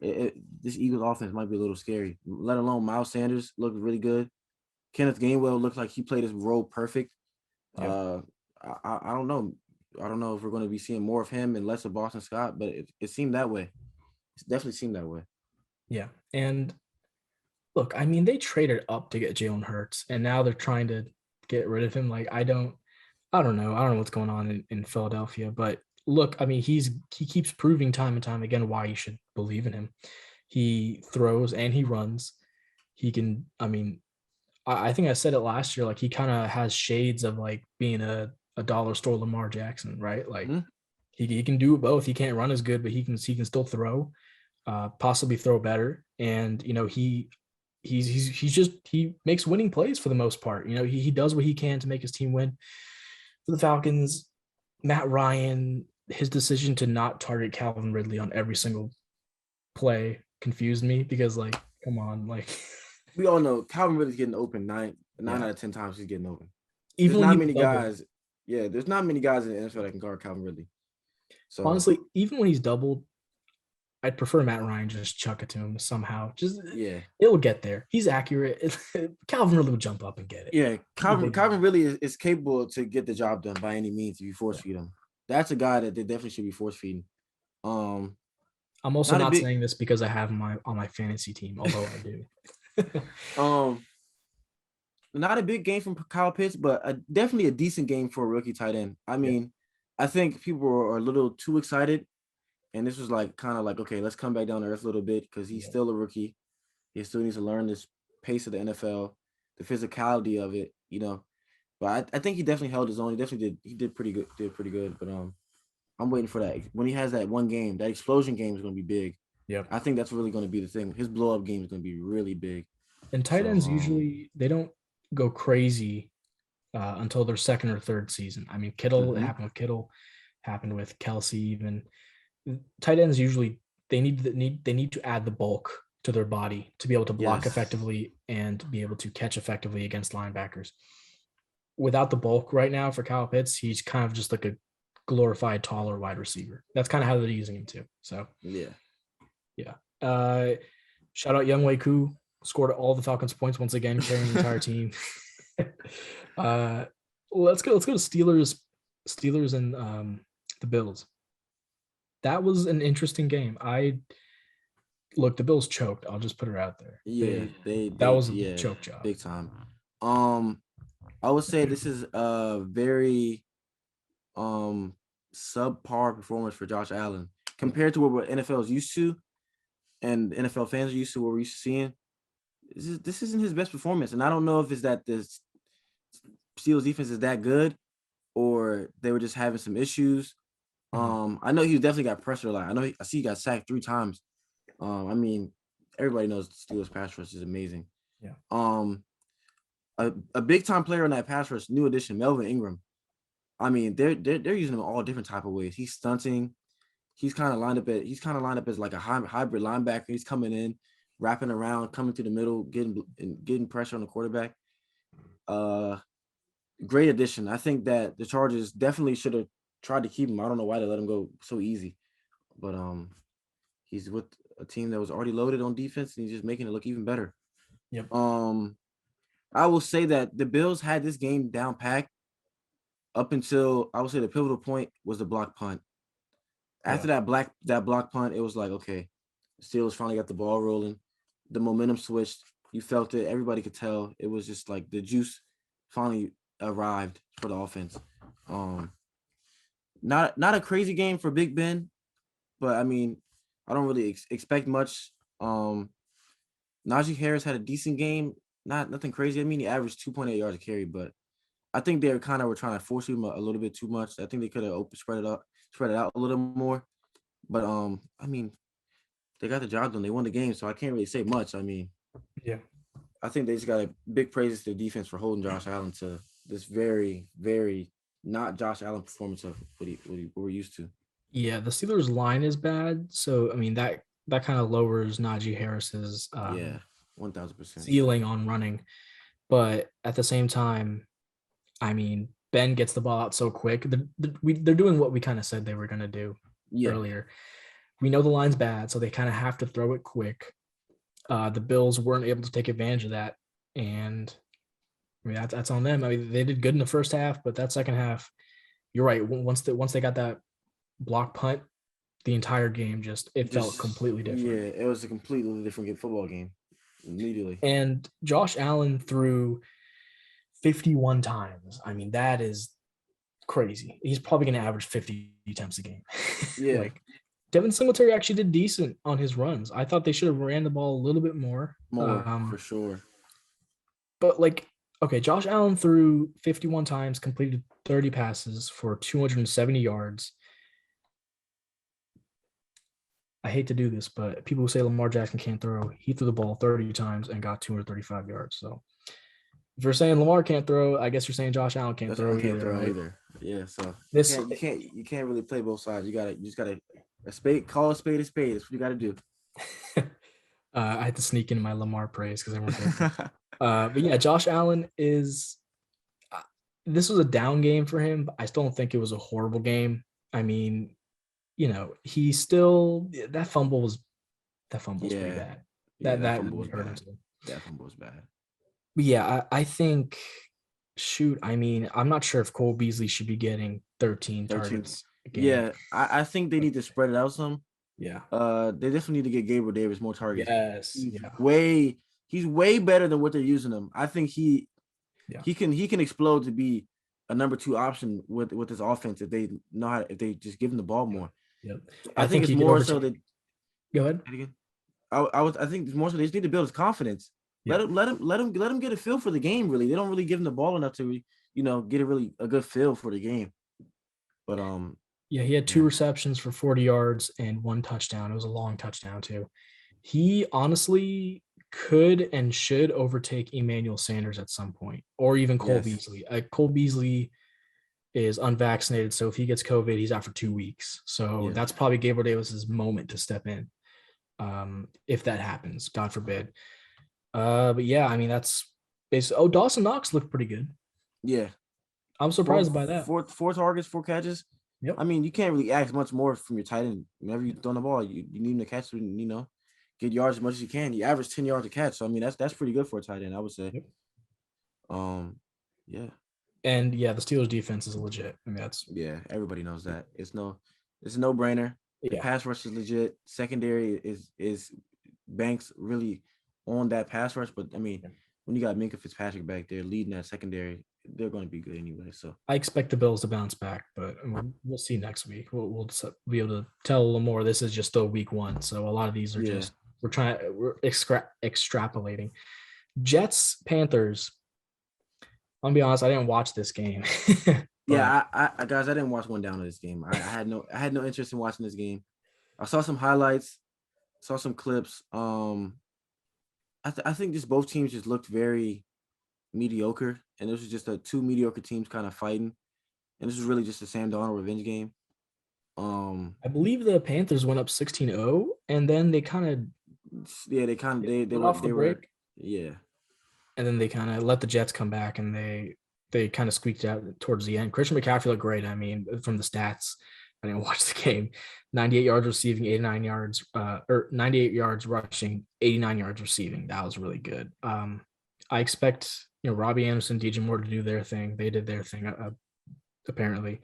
This Eagles offense might be a little scary. Let alone Miles Sanders looked really good. Kenneth Gainwell looked like he played his role perfect. Yep. I don't know. I don't know if we're going to be seeing more of him and less of Boston Scott, but it seemed that way. It definitely seemed that way.
Yeah. And look, I mean, they traded up to get Jalen Hurts, and now they're trying to get rid of him. Like, I don't know. I don't know what's going on in Philadelphia, but look, I mean, he keeps proving time and time again why you should believe in him. He throws and he runs. He can, I mean, I think I said it last year, like he kind of has shades of like being a dollar store Lamar Jackson, right? Like he can do both. He can't run as good, but he can still throw, possibly throw better. And, you know, he makes winning plays for the most part. You know, he does what he can to make his team win. For the Falcons, Matt Ryan, his decision to not target Calvin Ridley on every single play confused me because, like, come on, like
we all know Calvin Ridley's getting open nine out of 10 times he's getting open.
Even
there's not many guys. Yeah, there's not many guys in the NFL that can guard Calvin Ridley. So
honestly, even when he's doubled, I'd prefer Matt Ryan just chuck it to him somehow. Just it'll get there. He's accurate. Calvin Ridley will jump up and get it.
Yeah, Calvin really is capable to get the job done by any means if you force feed him. That's a guy that they definitely should be force feeding.
I'm also not saying this because I have him on my fantasy team, although I
do. Not a big game from Kyle Pitts, but definitely a decent game for a rookie tight end. I mean, I think people are a little too excited. And this was like kind of like, okay, let's come back down to earth a little bit because he's still a rookie. He still needs to learn this pace of the NFL, the physicality of it, you know. But I think he definitely held his own. He definitely did. He did pretty good. But I'm waiting for that. When he has that one game, that explosion game is going to be big.
Yeah,
I think that's really going to be the thing. His blow up game is going to be really big.
And tight ends usually they don't go crazy until their second or third season. I mean, Kittle, it happened with Kittle, happened with Kelsey. Even tight ends usually they need to add the bulk to their body to be able to block effectively and be able to catch effectively against linebackers. Without the bulk right now for Kyle Pitts, he's kind of just like a glorified taller wide receiver. That's kind of how they're using him too. So yeah. Shout out Younghoe Koo, scored all the Falcons points once again, carrying the entire team. Let's go to Steelers and the Bills. That was an interesting game. The Bills choked. I'll just put it out there.
Yeah,
that was a choke job.
Big time. I would say this is a very subpar performance for Josh Allen compared to what NFL is used to and NFL fans are used to, what we're used to seeing. this isn't his best performance, and I don't know if it's that this Steelers defense is that good or they were just having some issues. I know he definitely got pressure a lot. I see he got sacked 3 times. I mean, everybody knows the Steelers pass rush is amazing.
Yeah.
A big time player on that pass rush, new addition, Melvin Ingram. I mean, they're using him all different type of ways. He's stunting. He's kind of lined up as like a hybrid linebacker. He's coming in, wrapping around, coming to the middle, getting pressure on the quarterback. Great addition. I think that the Chargers definitely should have tried to keep him. I don't know why they let him go so easy, but he's with a team that was already loaded on defense, and he's just making it look even better.
Yep.
I will say that the Bills had this game down packed up until I would say the pivotal point was the block punt. After that block punt, it was like, okay, the Steelers finally got the ball rolling. The momentum switched. You felt it. Everybody could tell. It was just like the juice finally arrived for the offense. Not a crazy game for Big Ben, but I mean, I don't really expect much. Najee Harris had a decent game. Nothing crazy. I mean, he averaged 2.8 yards a carry, but I think they were trying to force him a little bit too much. I think they could have spread it out a little more. But I mean, they got the job done. They won the game, so I can't really say much. I mean,
yeah,
I think they just got a big praises to the defense for holding Josh Allen to this very, very not Josh Allen performance of what we're used to.
Yeah, the Steelers line is bad, so I mean that kind of lowers Najee Harris's
1,000%
ceiling on running, but at the same time, I mean Ben gets the ball out so quick. They're doing what we kind of said they were going to do earlier. We know the line's bad, so they kind of have to throw it quick. The Bills weren't able to take advantage of that, and I mean that's on them. I mean they did good in the first half, but that second half, you're right. Once they got that block punt, the entire game felt completely different.
Yeah, it was a completely different football game immediately.
And Josh Allen threw 51 times. I mean that is crazy. He's probably going to average 50 attempts a game.
Yeah.
Like Devin Singletary actually did decent on his runs. I thought they should have ran the ball a little bit more.
For sure.
But like, okay, Josh Allen threw 51 times, completed 30 passes for 270 yards. I hate to do this, but people who say Lamar Jackson can't throw, he threw the ball 30 times and got 235 yards. So if you're saying Lamar can't throw, I guess you're saying Josh Allen can't throw either.
Yeah, so you can't really play both sides. You just gotta call a spade a spade. That's what you gotta do.
I had to sneak in my Lamar praise because everyone's but yeah, Josh Allen is. This was a down game for him, but I still don't think it was a horrible game. I mean, he still that fumble was pretty bad. That fumble hurt him too.
That fumble was bad.
But yeah, I think. Shoot, I mean, I'm not sure if Cole Beasley should be getting 13 targets.
Yeah, I think they need to spread it out some.
Yeah.
They definitely need to get Gabriel Davis more targets.
Yes.
He's way better than what they're using him. I think he can explode to be a number 2 option with this offense if they just give him the ball more.
Yep.
I think it's more so that.
Go ahead.
I think it's more so they just need to build his confidence. Yep. Let him get a feel for the game. Really, they don't really give him the ball enough to get a good feel for the game. But
he had 2 receptions for 40 yards and 1 touchdown. It was a long touchdown too. He honestly could and should overtake Emmanuel Sanders at some point, or even Cole Beasley. Cole Beasley is unvaccinated, so if he gets COVID, he's out for 2 weeks. So that's probably Gabriel Davis's moment to step in, if that happens. God forbid. But yeah, I mean that's basically. Oh, Dawson Knox looked pretty good.
Yeah,
I'm surprised by that.
4 targets, 4 catches.
Yep.
I mean, you can't really ask much more from your tight end. Whenever you throw the ball, you need him to catch and get yards as much as you can. You average 10 yards a catch, so I mean that's pretty good for a tight end, I would say.
Yep.
Yeah.
And yeah, the Steelers defense is legit. I mean
everybody knows that. It's a no-brainer. The pass rush is legit. Secondary is Banks really on that pass rush, but I mean, when you got Minkah Fitzpatrick back there leading that secondary, they're going to be good anyway. So
I expect the Bills to bounce back, but we'll see next week. We'll be able to tell Lamar this is just still week 1, so a lot of these are just we're extrapolating. Jets, Panthers. I'm gonna be honest, I didn't watch this game. But
Yeah, I guys, I didn't watch one down of this game. I had no interest in watching this game. I saw some highlights, saw some clips. I think just both teams just looked very mediocre, and this was just two mediocre teams kind of fighting, and this was really just a Sam Darnold revenge game.
I believe the Panthers went up 16-0, and then they kind
Yeah, they kind of they
of
were
off the break,
yeah.
and then they kind of let the Jets come back, and they kind of squeaked out towards the end. Christian McCaffrey looked great. I mean, from the stats, I didn't watch the game. 98 yards receiving, 89 yards, or 98 yards rushing, 89 yards receiving. That was really good. I expect Robbie Anderson, DJ Moore to do their thing. They did their thing, apparently.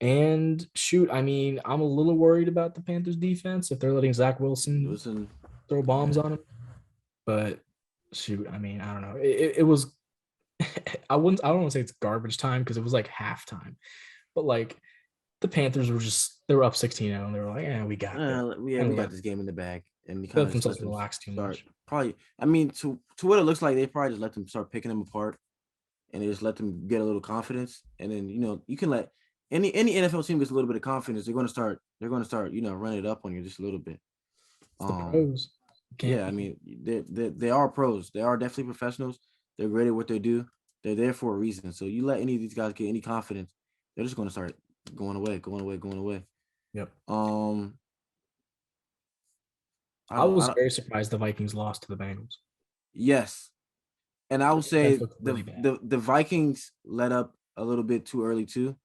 And shoot, I mean, I'm a little worried about the Panthers defense if they're letting Zach Wilson throw bombs on him. But shoot, I mean, I don't know. It was I don't want to say it's garbage time because it was like halftime. But like the Panthers they were up 16-0 and they were like, yeah, we got this.
We got this game in the bag. And we
Let
kind of
themselves relax too much.
Probably, I mean, to what it looks like, they probably just let them start picking them apart, and they just let them get a little confidence, and then you can let any NFL team gets a little bit of confidence, they're going to start running it up on you just a little bit.
It's the pros.
Yeah, I mean, they are pros. They are definitely professionals. They're great at what they do. They're there for a reason. So you let any of these guys get any confidence, they're just going to start going away.
Yep.
I
was very surprised the Vikings lost to the Bengals.
Yes. And I will say
really
the Vikings let up a little bit too early too.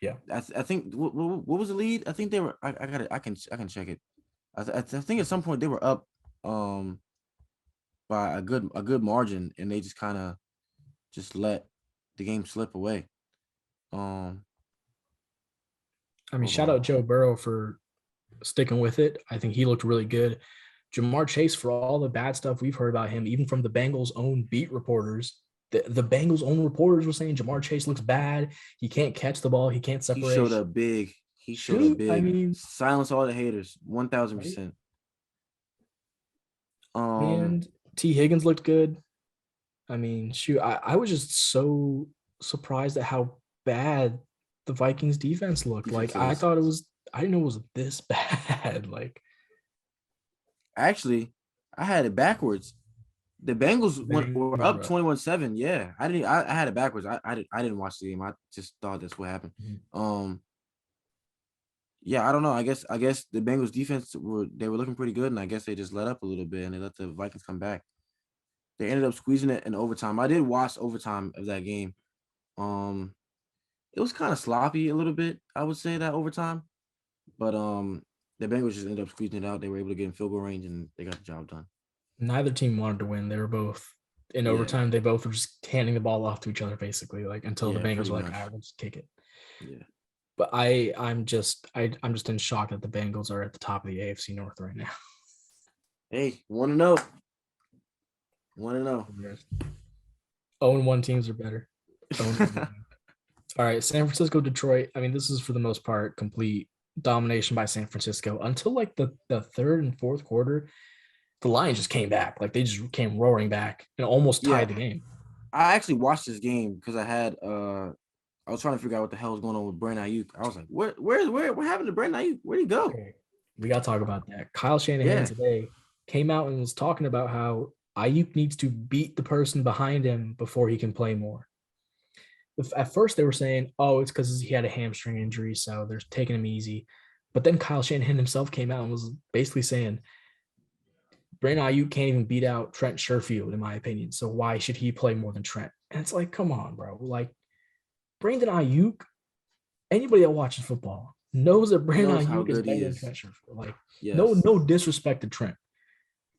Yeah.
I think what was the lead? I think they were I can check it. I think at some point they were up by a good margin, and they just kind of just let the game slip away.
I mean, shout out Joe Burrow for sticking with it. I think he looked really good. Jamar Chase, for all the bad stuff we've heard about him, even from the Bengals' own beat reporters, the Bengals' own reporters were saying Jamar Chase looks bad. He can't catch the ball. He can't separate.
He showed up big. I mean, silence all the haters. 1,000%.
And T. Higgins looked good. I mean, shoot, I was just so surprised at how bad the Vikings defense looked. Like I didn't know it was this bad. Like,
actually, I had it backwards. The Bengals were up 21-7. Yeah, I had it backwards. I didn't watch the game. I just thought that's what happened.
Mm-hmm.
Yeah, I don't know. I guess the Bengals defense were looking pretty good, and I guess they just let up a little bit and they let the Vikings come back. They ended up squeezing it in overtime. I did watch overtime of that game. It was kind of sloppy a little bit, I would say, that overtime. But the Bengals just ended up squeezing it out. They were able to get in field goal range, and they got the job done.
Neither team wanted to win. They were both in overtime. They both were just handing the ball off to each other, basically, like until the Bengals were like, "All right, we'll just kick it."
Yeah.
But I'm just in shock that the Bengals are at the top of the AFC North right now.
Hey, 1-0. 1-0.
0-1 teams are better. All right, San Francisco, Detroit. I mean, this is for the most part complete domination by San Francisco until like the third and fourth quarter. The Lions just came back. Like they just came roaring back and almost tied the game.
I actually watched this game because I was trying to figure out what the hell was going on with Brandon Ayuk. I was like, what happened to Brandon Ayuk? Where'd he go?
Okay. We got to talk about that. Kyle Shanahan today came out and was talking about how Ayuk needs to beat the person behind him before he can play more. At first, they were saying, oh, it's because he had a hamstring injury, so they're taking him easy. But then Kyle Shanahan himself came out and was basically saying, Brandon Ayuk can't even beat out Trent Sherfield, in my opinion. So why should he play more than Trent? And it's like, come on, bro. Like, Brandon Ayuk, anybody that watches football knows that Brandon Ayuk is better than Trent Sherfield. Like, no disrespect to Trent.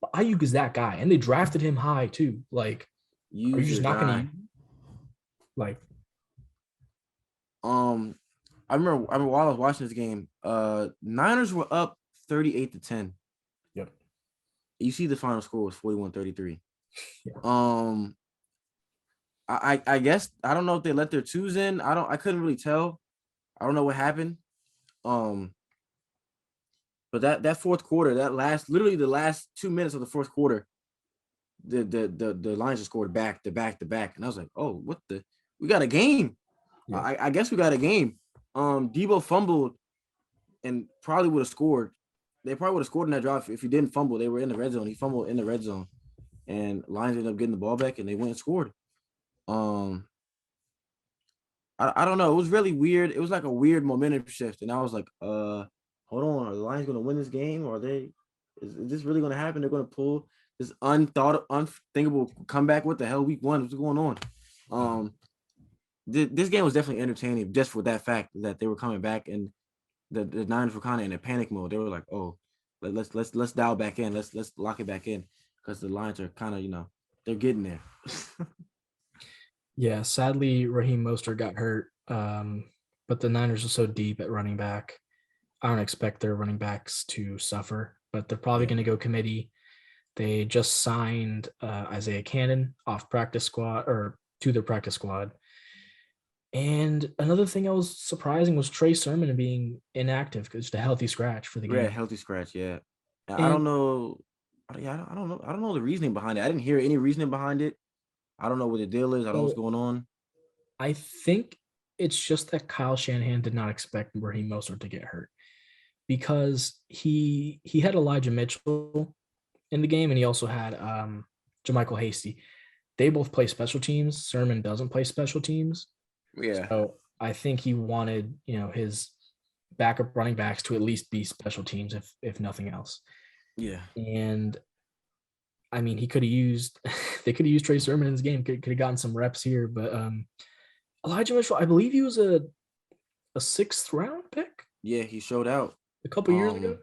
But Ayuk is that guy. And they drafted him high, too. Like, are you just not going to – like –
I remember while I was watching this game, Niners were up 38-10.
Yep.
You see the final score was 41-33.
Yeah.
I guess I don't know if they let their twos in. I couldn't really tell. I don't know what happened. But that fourth quarter, literally the last 2 minutes of the fourth quarter, the Lions just scored back to back to back, and I was like, oh, what the? We got a game.
Yeah.
I guess we got a game. Debo fumbled and probably would have scored. They probably would have scored in that drive if he didn't fumble. They were in the red zone. He fumbled in the red zone, and Lions ended up getting the ball back, and they went and scored. I don't know. It was really weird. It was like a weird momentum shift, and I was like, hold on, are the Lions going to win this game, or are they? Is this really going to happen? They're going to pull this unthinkable comeback. What the hell? Week 1, what's going on? This game was definitely entertaining just for that fact that they were coming back, and the Niners were kind of in a panic mode. They were like, oh, let's dial back in. Let's lock it back in because the Lions are kind of they're getting there.
Yeah, sadly, Raheem Mostert got hurt, but the Niners are so deep at running back. I don't expect their running backs to suffer, but they're probably going to go committee. They just signed Isaiah Cannon off practice squad or to their practice squad. And another thing that was surprising was Trey Sermon being inactive because it's a healthy scratch for the game.
Yeah, healthy scratch. Yeah, I don't know. Yeah, I don't know. I don't know the reasoning behind it. I didn't hear any reasoning behind it. I don't know what the deal is. I don't know what's going on.
I think it's just that Kyle Shanahan did not expect Raheem Mostert to get hurt because he had Elijah Mitchell in the game and he also had JaMychal Hasty. They both play special teams. Sermon doesn't play special teams.
Yeah.
So I think he wanted, his backup running backs to at least be special teams if nothing else.
Yeah.
And I mean, they could have used Trey Sermon in this game, could have gotten some reps here, but Elijah Mitchell, I believe he was a 6th round pick.
Yeah, he showed out
a couple years ago.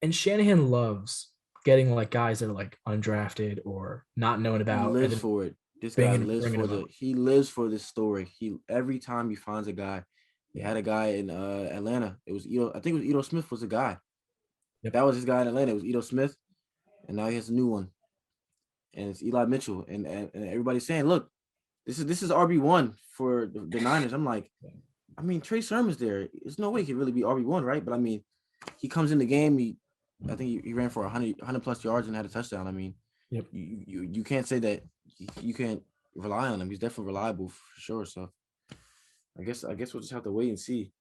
And Shanahan loves getting like guys that are like undrafted or not known about.
He lives for it. This guy lives for he lives for this story. Every time he finds a guy. He had a guy in Atlanta. It was I think it was Ito Smith was the guy. Yep. That was his guy in Atlanta. It was Ito Smith. And now he has a new one. And it's Eli Mitchell. And everybody's saying, look, this is RB1 for the Niners. I'm like, I mean, Trey Sermon's there. There's no way he could really be RB1, right? But I mean, he comes in the game. I think he ran for 100 plus yards and had a touchdown. I mean,
yep.
You can't say that you can't rely on him. He's definitely reliable for sure. So I guess we'll just have to wait and see.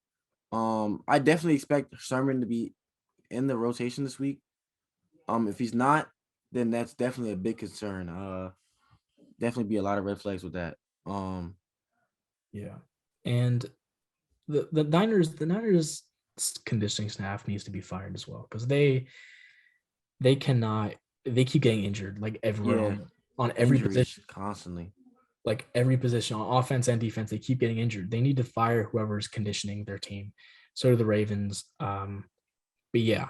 I definitely expect Sermon to be in the rotation this week. If he's not, then that's definitely a big concern. Definitely be a lot of red flags with that.
Yeah. And the Niners conditioning staff needs to be fired as well because they keep getting injured like everywhere on every position
constantly.
Like every position on offense and defense, they keep getting injured. They need to fire whoever's conditioning their team. So do the Ravens. But yeah,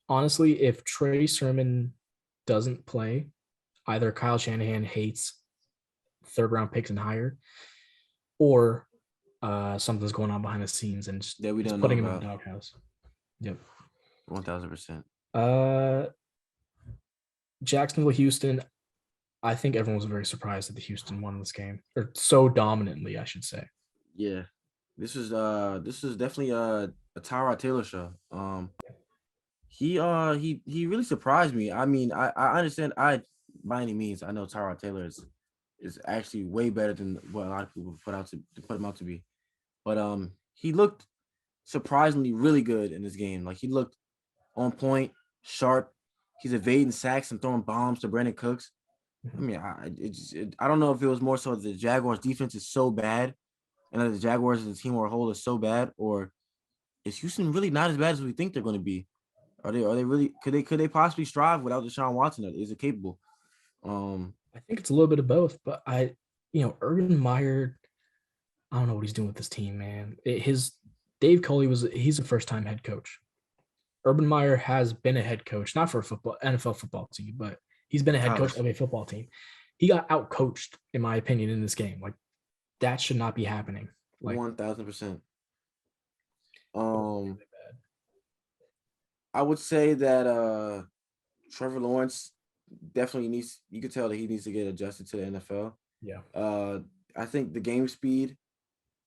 honestly, if Trey Sermon doesn't play, either Kyle Shanahan hates 3rd round picks and higher, or something's going on behind the scenes and just
we don't
putting
know
him in the doghouse. Yep.
1000%.
Jacksonville, Houston. I think everyone was very surprised that the Houston won this game, or so dominantly, I should say.
Yeah, this is definitely a Tyrod Taylor show. He really surprised me. I mean, I understand. By any means, I know Tyrod Taylor is actually way better than what a lot of people put him out to be. But he looked surprisingly really good in this game. Like he looked on point, sharp. He's evading sacks and throwing bombs to Brandon Cooks. I mean, I don't know if it was more so the Jaguars defense is so bad, and that the Jaguars as a team or a whole is so bad, or is Houston really not as bad as we think they're going to be? Are they really could they possibly strive without Deshaun Watson? Is it capable?
I think it's a little bit of both, but Urban Meyer, I don't know what he's doing with this team, man. Dave Culley he's a first-time head coach. Urban Meyer has been a head coach, not for a NFL football team, but he's been a head coach of a football team. He got out-coached, in my opinion, in this game. Like, that should not be happening. Like
1000%. I would say that Trevor Lawrence definitely you could tell that he needs to get adjusted to the NFL.
Yeah.
I think the game speed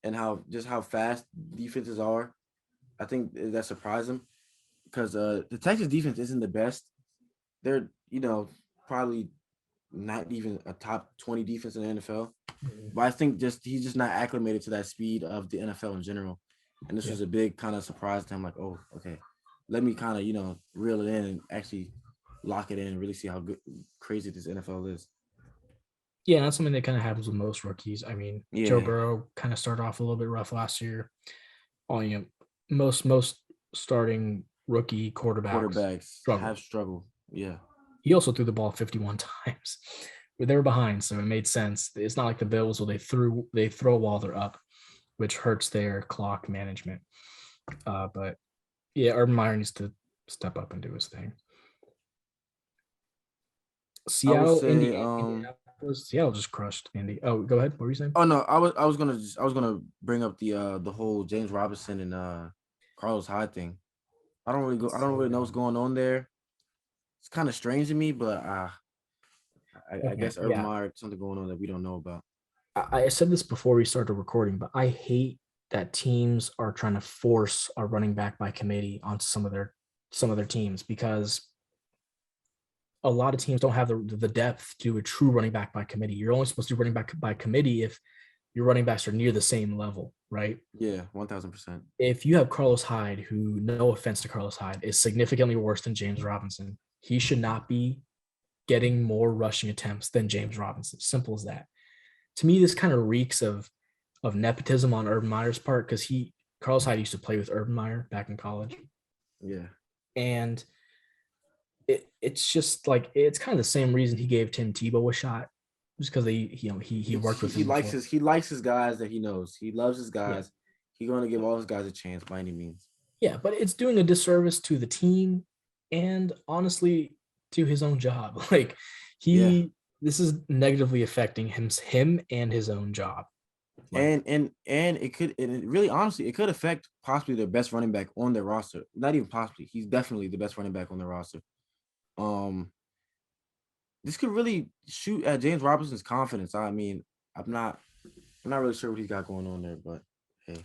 and how fast defenses are, I think that surprised him because the Texas defense isn't the best. They're, probably not even a top 20 defense in the NFL.
Mhm.
But I think he's just not acclimated to that speed of the NFL in general. And this was a big kind of surprise to him, like, oh, okay, let me kind of, reel it in and actually lock it in and really see how crazy this NFL is.
Yeah, that's something that kind of happens with most rookies. I mean, Joe
Yeah.
Burrow kind of started off a little bit rough last year. Most starting rookie
Quarterbacks
struggle.
have struggled. Yeah.
He also threw the ball 51 times. But they were behind, so it made sense. It's not like the Bills where they throw while they're up, which hurts their clock management. But yeah, Urban Meyer needs to step up and do his thing. Seattle, Indianapolis. Seattle just crushed Indy. Oh, go ahead. What were you saying?
Oh no, I was gonna bring up the whole James Robinson and Carlos Hyde thing. I don't really know what's going on there. It's kind of strange to me, but I guess Urban Meyer, something going on that we don't know about.
I said this before we started recording, but I hate that teams are trying to force a running back by committee onto some of their teams, because a lot of teams don't have the depth to do a true running back by committee. You're only supposed to do running back by committee if your running backs are near the same level, right?
Yeah, 1,000%.
If you have Carlos Hyde, who, no offense to Carlos Hyde, is significantly worse than James Robinson, he should not be getting more rushing attempts than James Robinson. Simple as that. To me, this kind of reeks of nepotism on Urban Meyer's part, because Carlos Hyde used to play with Urban Meyer back in college.
Yeah.
And it's just like, it's kind of the same reason he gave Tim Tebow a shot, just because he worked with him.
He likes his guys that he knows. He loves his guys. Yeah. He's going to give all his guys a chance by any means.
Yeah, but it's doing a disservice to the team and honestly to his own job. Like this is negatively affecting him and his own job.
Like, and it could, and it really, honestly, it could affect possibly their best running back on their roster. Not even possibly. He's definitely the best running back on their roster. This could really shoot at James Robinson's confidence. I mean, I'm not really sure what he's got going on there, but hey.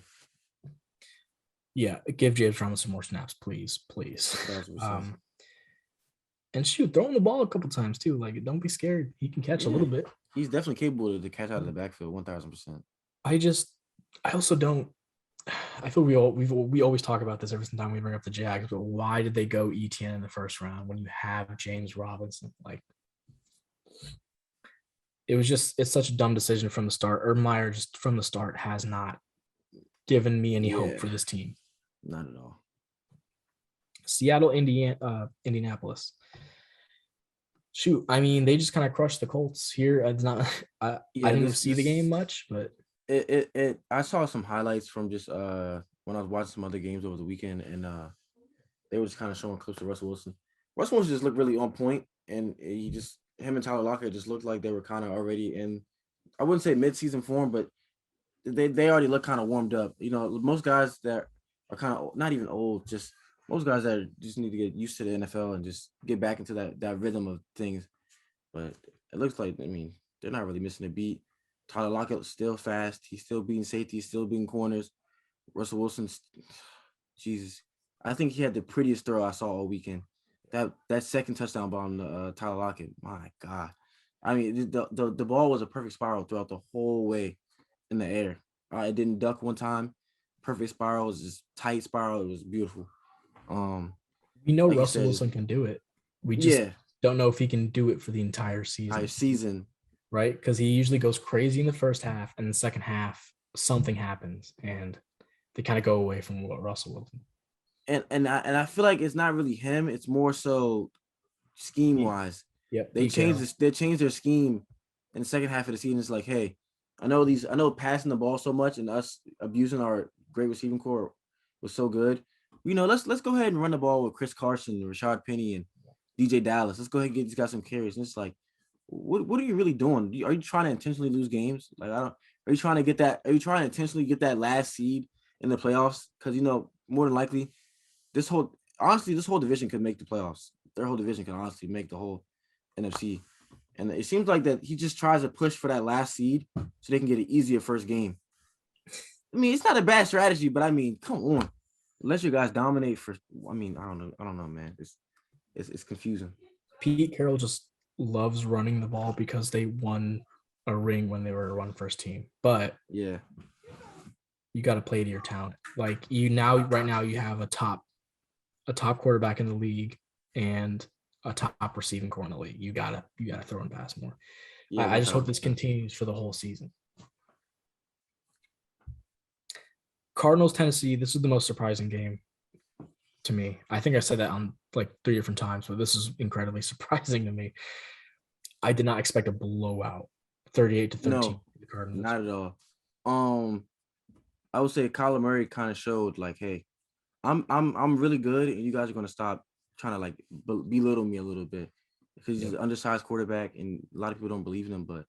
Yeah, give James Robinson more snaps, please. And shoot, throw him the ball a couple times too. Like, don't be scared. He can catch a little bit.
He's definitely capable to catch out of the backfield, 1,000%.
I also don't. I feel we always talk about this every time we bring up the Jags, but why did they go ETN in the first round when you have James Robinson? Like, it's such a dumb decision from the start. Urban Meyer just from the start has not given me any hope for this team.
Not at all.
Seattle, Indianapolis. Shoot, I mean, they just kind of crushed the Colts here. It's not. I didn't see the game much, but
I saw some highlights from just when I was watching some other games over the weekend, and they were just kind of showing clips of Russell Wilson. Russell Wilson just looked really on point, and him and Tyler Lockett just looked like they were kind of already in, I wouldn't say mid-season form, but they already look kind of warmed up. Most guys that are kind of not even old, just most guys that just need to get used to the NFL and just get back into that rhythm of things. But it looks like, I mean, they're not really missing a beat. Tyler Lockett's still fast. He's still beating safety. He's still beating corners. Russell Wilson's, Jesus. I think he had the prettiest throw I saw all weekend. That second touchdown ball on Tyler Lockett. My God. I mean, the ball was a perfect spiral throughout the whole way in the air. It didn't duck one time. Perfect spiral. It was just tight spiral. It was beautiful.
We know like Russell Wilson can do it. We just don't know if he can do it for the entire season. Right? Because he usually goes crazy in the first half, and in the second half, something happens, and they kind of go away from what Russell Wilson.
And I feel like it's not really him. It's more so scheme wise.
Yep.
They changed their scheme in the second half of the season. It's like, hey, I know passing the ball so much and us abusing our great receiving core was so good. Let's go ahead and run the ball with Chris Carson, Rashad Penny, and DJ Dallas. Let's go ahead and get these guys some carries. And it's like, what are you really doing? Are you trying to intentionally lose games? Like, are you trying to intentionally get that last seed in the playoffs? Because more than likely, this whole division could make the playoffs. Their whole division can honestly make the whole NFC. And it seems like that he just tries to push for that last seed so they can get an easier first game. I mean, it's not a bad strategy, but I mean, come on. Let your guys dominate I don't know, man. It's confusing.
Pete Carroll just loves running the ball because they won a ring when they were a run first team. But
Yeah.
you got to play to your talent. Like right now you have a top quarterback in the league and a top receiving core in the league. You gotta throw and pass more.
Yeah,
I just hope this continues for the whole season. Cardinals, Tennessee, this is the most surprising game to me. I think I said that on like 3 different times, but this is incredibly surprising to me. I did not expect a blowout, 38-13.
No,
the Cardinals.
not at all. I would say Kyler Murray kind of showed like, hey, I'm really good, and you guys are gonna stop trying to like belittle me a little bit because he's an undersized quarterback, and a lot of people don't believe in him. But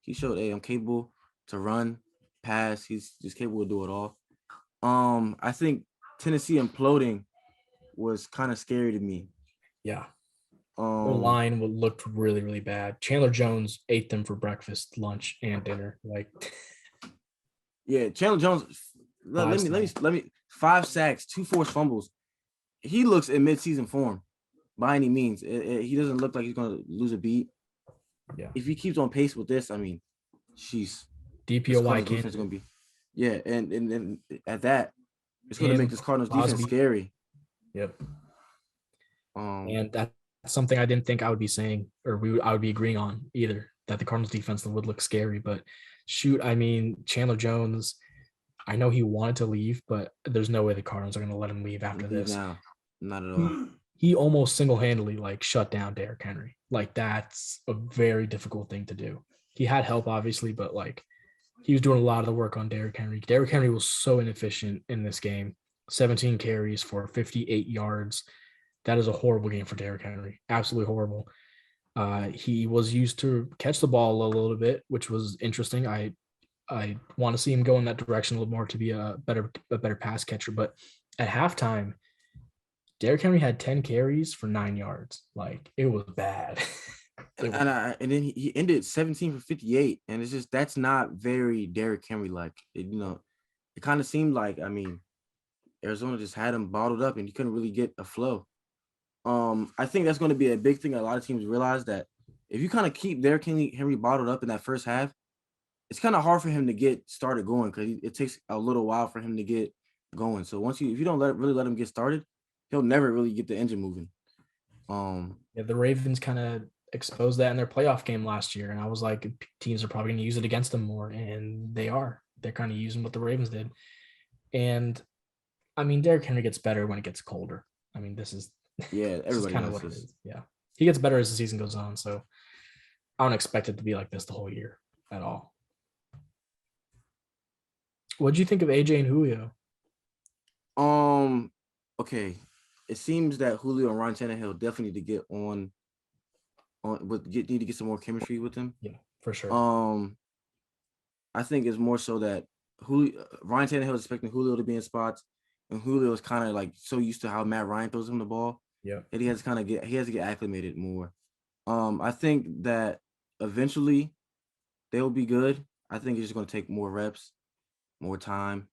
he showed, hey, I'm capable to run, pass. He's just capable to do it all. I think Tennessee imploding was kind of scary to me.
Yeah. The line looked really, really bad. Chandler Jones ate them for breakfast, lunch, and dinner. Like,
yeah, Chandler Jones. Let me 5 sacks, 2 forced fumbles. He looks in midseason form by any means. He doesn't look like he's going to lose a beat.
Yeah.
If he keeps on pace with this, I mean, she's
DPOY
defense is going to be. Yeah, and at that, it's going to make this Cardinals defense scary.
Yep. And that's something I didn't think I would be saying, or I would be agreeing on either, that the Cardinals defense would look scary. But shoot, I mean, Chandler Jones, I know he wanted to leave, but there's no way the Cardinals are going to let him leave after this.
No, not at all.
He almost single-handedly like shut down Derrick Henry. Like, that's a very difficult thing to do. He had help, obviously, but like he was doing a lot of the work on Derrick Henry. Derrick Henry was so inefficient in this game. 17 carries for 58 yards. That is a horrible game for Derrick Henry. Absolutely horrible. He was used to catch the ball a little bit, which was interesting. I want to see him go in that direction a little more to be a better pass catcher. But at halftime, Derrick Henry had 10 carries for 9 yards. Like, it was bad.
And then he ended 17 for 58, and it's just that's not very Derrick Henry like. It kind of seemed like, I mean, Arizona just had him bottled up, and you couldn't really get a flow. I think that's going to be a big thing. A lot of teams realize that if you kind of keep Derrick Henry bottled up in that first half, it's kind of hard for him to get started going because it takes a little while for him to get going. So if you don't really let him get started, he'll never really get the engine moving.
Yeah, the Ravens kind of exposed that in their playoff game last year, and I was like, teams are probably going to use it against them more, and they are. They're kind of using what the Ravens did. And I mean, Derrick Henry gets better when it gets colder. I mean, this is
everybody
kind of what it is. Yeah, he gets better as the season goes on. So I don't expect it to be like this the whole year at all. What do you think of AJ and Julio?
Okay, it seems that Julio and Ryan Tannehill definitely need to get need to get some more chemistry with him.
Yeah, for sure.
I think it's more so that Ryan Tannehill is expecting Julio to be in spots, and Julio is kind of like so used to how Matt Ryan throws him the ball.
Yeah,
that he has to get acclimated more. I think that eventually they'll be good. I think it's just going to take more reps, more time.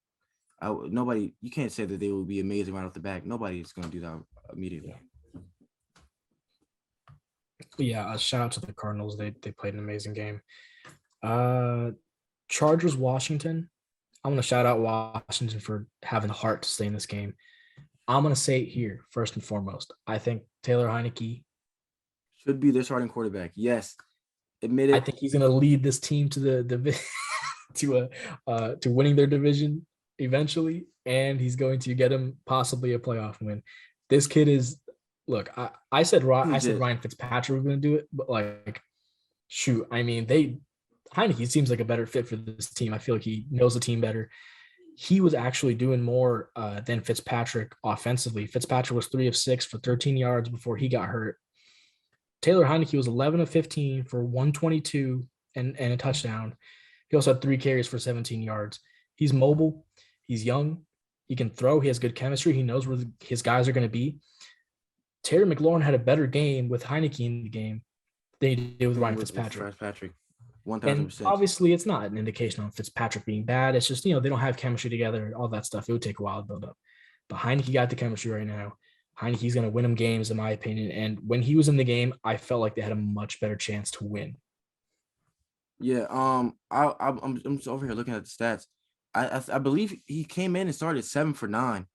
You can't say that they will be amazing right off the back. Nobody's going to do that immediately.
Yeah, shout out to the Cardinals. They played an amazing game. Chargers, Washington. I want to shout out Washington for having the heart to stay in this game. I'm going to say it here, first and foremost. I think Taylor Heinicke
should be their starting quarterback. Yes. Admit it.
I think he's going to lead this team to the to winning their division eventually, and he's going to get him possibly a playoff win. This kid is look. I said Ryan Fitzpatrick was going to do it, but like, shoot, I mean, Heinicke seems like a better fit for this team. I feel like he knows the team better. He was actually doing more than Fitzpatrick offensively. Fitzpatrick was 3 of 6 for 13 yards before he got hurt. Taylor Heinicke was 11 of 15 for 122 and a touchdown. He also had 3 carries for 17 yards. He's mobile. He's young. He can throw. He has good chemistry. He knows where his guys are going to be. Terry McLaurin had a better game with Heinicke in the game than he did with Ryan Fitzpatrick.
1,000%.
And obviously, it's not an indication on Fitzpatrick being bad. It's just, they don't have chemistry together, all that stuff. It would take a while to build up. But Heinicke got the chemistry right now. Heineke's going to win them games, in my opinion. And when he was in the game, I felt like they had a much better chance to win.
Yeah. I'm just over here looking at the stats. I believe he came in and started 7 for 9.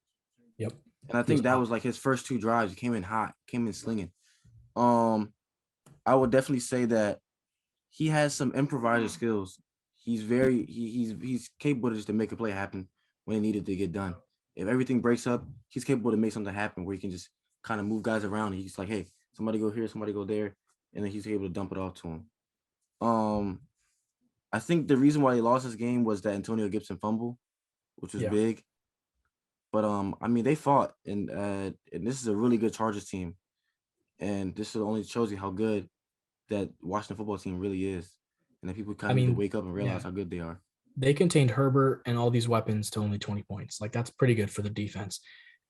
Yep.
And I think that was like his first 2 drives. He came in hot, came in slinging. I would definitely say that he has some improviser skills. He's capable to just to make a play happen when it needed to get done. If everything breaks up, he's capable to make something happen where he can just kind of move guys around. He's like, hey, somebody go here, somebody go there, and then he's able to dump it off to him. I think the reason why he lost this game was that Antonio Gibson fumble, which was big. But I mean, they fought, and this is a really good Chargers team, and this only shows you how good that Washington football team really is, and that people kind of need to wake up and realize how good they are.
They contained Herbert and all these weapons to only 20 points. Like, that's pretty good for the defense.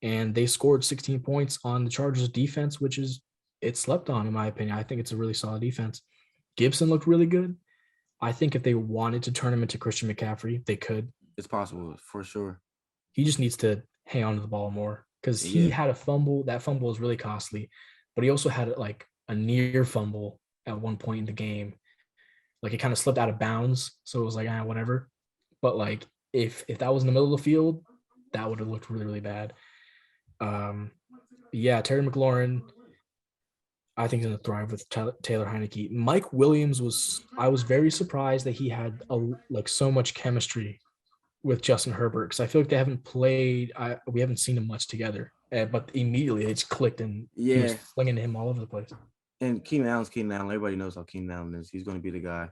And they scored 16 points on the Chargers defense, which is it slept on, in my opinion. I think it's a really solid defense. Gibson looked really good. I think if they wanted to turn him into Christian McCaffrey, they could.
It's possible, for sure.
He just needs to hang on to the ball more, because he had a fumble. That fumble was really costly, but he also had like a near fumble at one point in the game. Like, it kind of slipped out of bounds, so it was like, whatever. But like, if that was in the middle of the field, that would have looked really, really bad. Terry McLaurin, I think, is going to thrive with Taylor Heineke. Mike Williams I was very surprised that he had so much chemistry with Justin Herbert, because I feel like they haven't played. We haven't seen them much together, but immediately they just clicked, and he was flinging him all over the place.
And Keenan Allen's Keenan Allen. Everybody knows how Keenan Allen is. He's going to be the guy.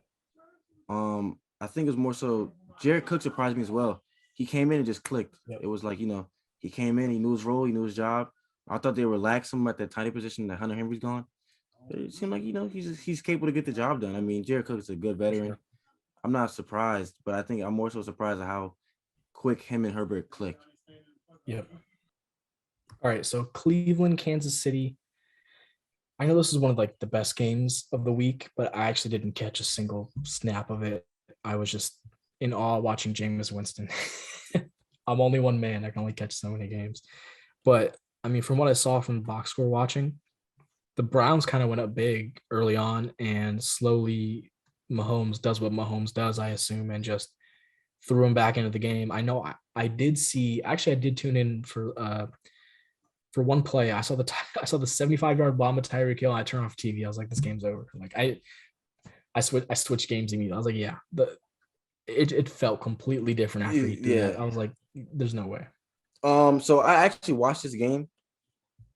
I think it was more so Jared Cook surprised me as well. He came in and just clicked. Yep. It was like, he came in, he knew his role, he knew his job. I thought they relaxed him at that tiny position that Hunter Henry's gone. But it seemed like, he's capable to get the job done. I mean, Jared Cook is a good veteran. Sure. I'm not surprised, but I think I'm more so surprised at how quick him and Herbert click.
Yep. All right, so Cleveland, Kansas City. I know this is one of the best games of the week, but I actually didn't catch a single snap of it. I was just in awe watching Jameis Winston. I'm only one man. I can only catch so many games. But, I mean, from what I saw from the box score watching, the Browns kind of went up big early on, and slowly Mahomes does what Mahomes does, I assume, and just threw him back into the game. I know I did tune in for one play. I saw the 75-yard bomb of Tyreek Hill, and I turned off TV. I was like, this game's over. Like, I switched games immediately. I was like, it felt completely different after he did that. I was like, there's no way.
So I actually watched this game.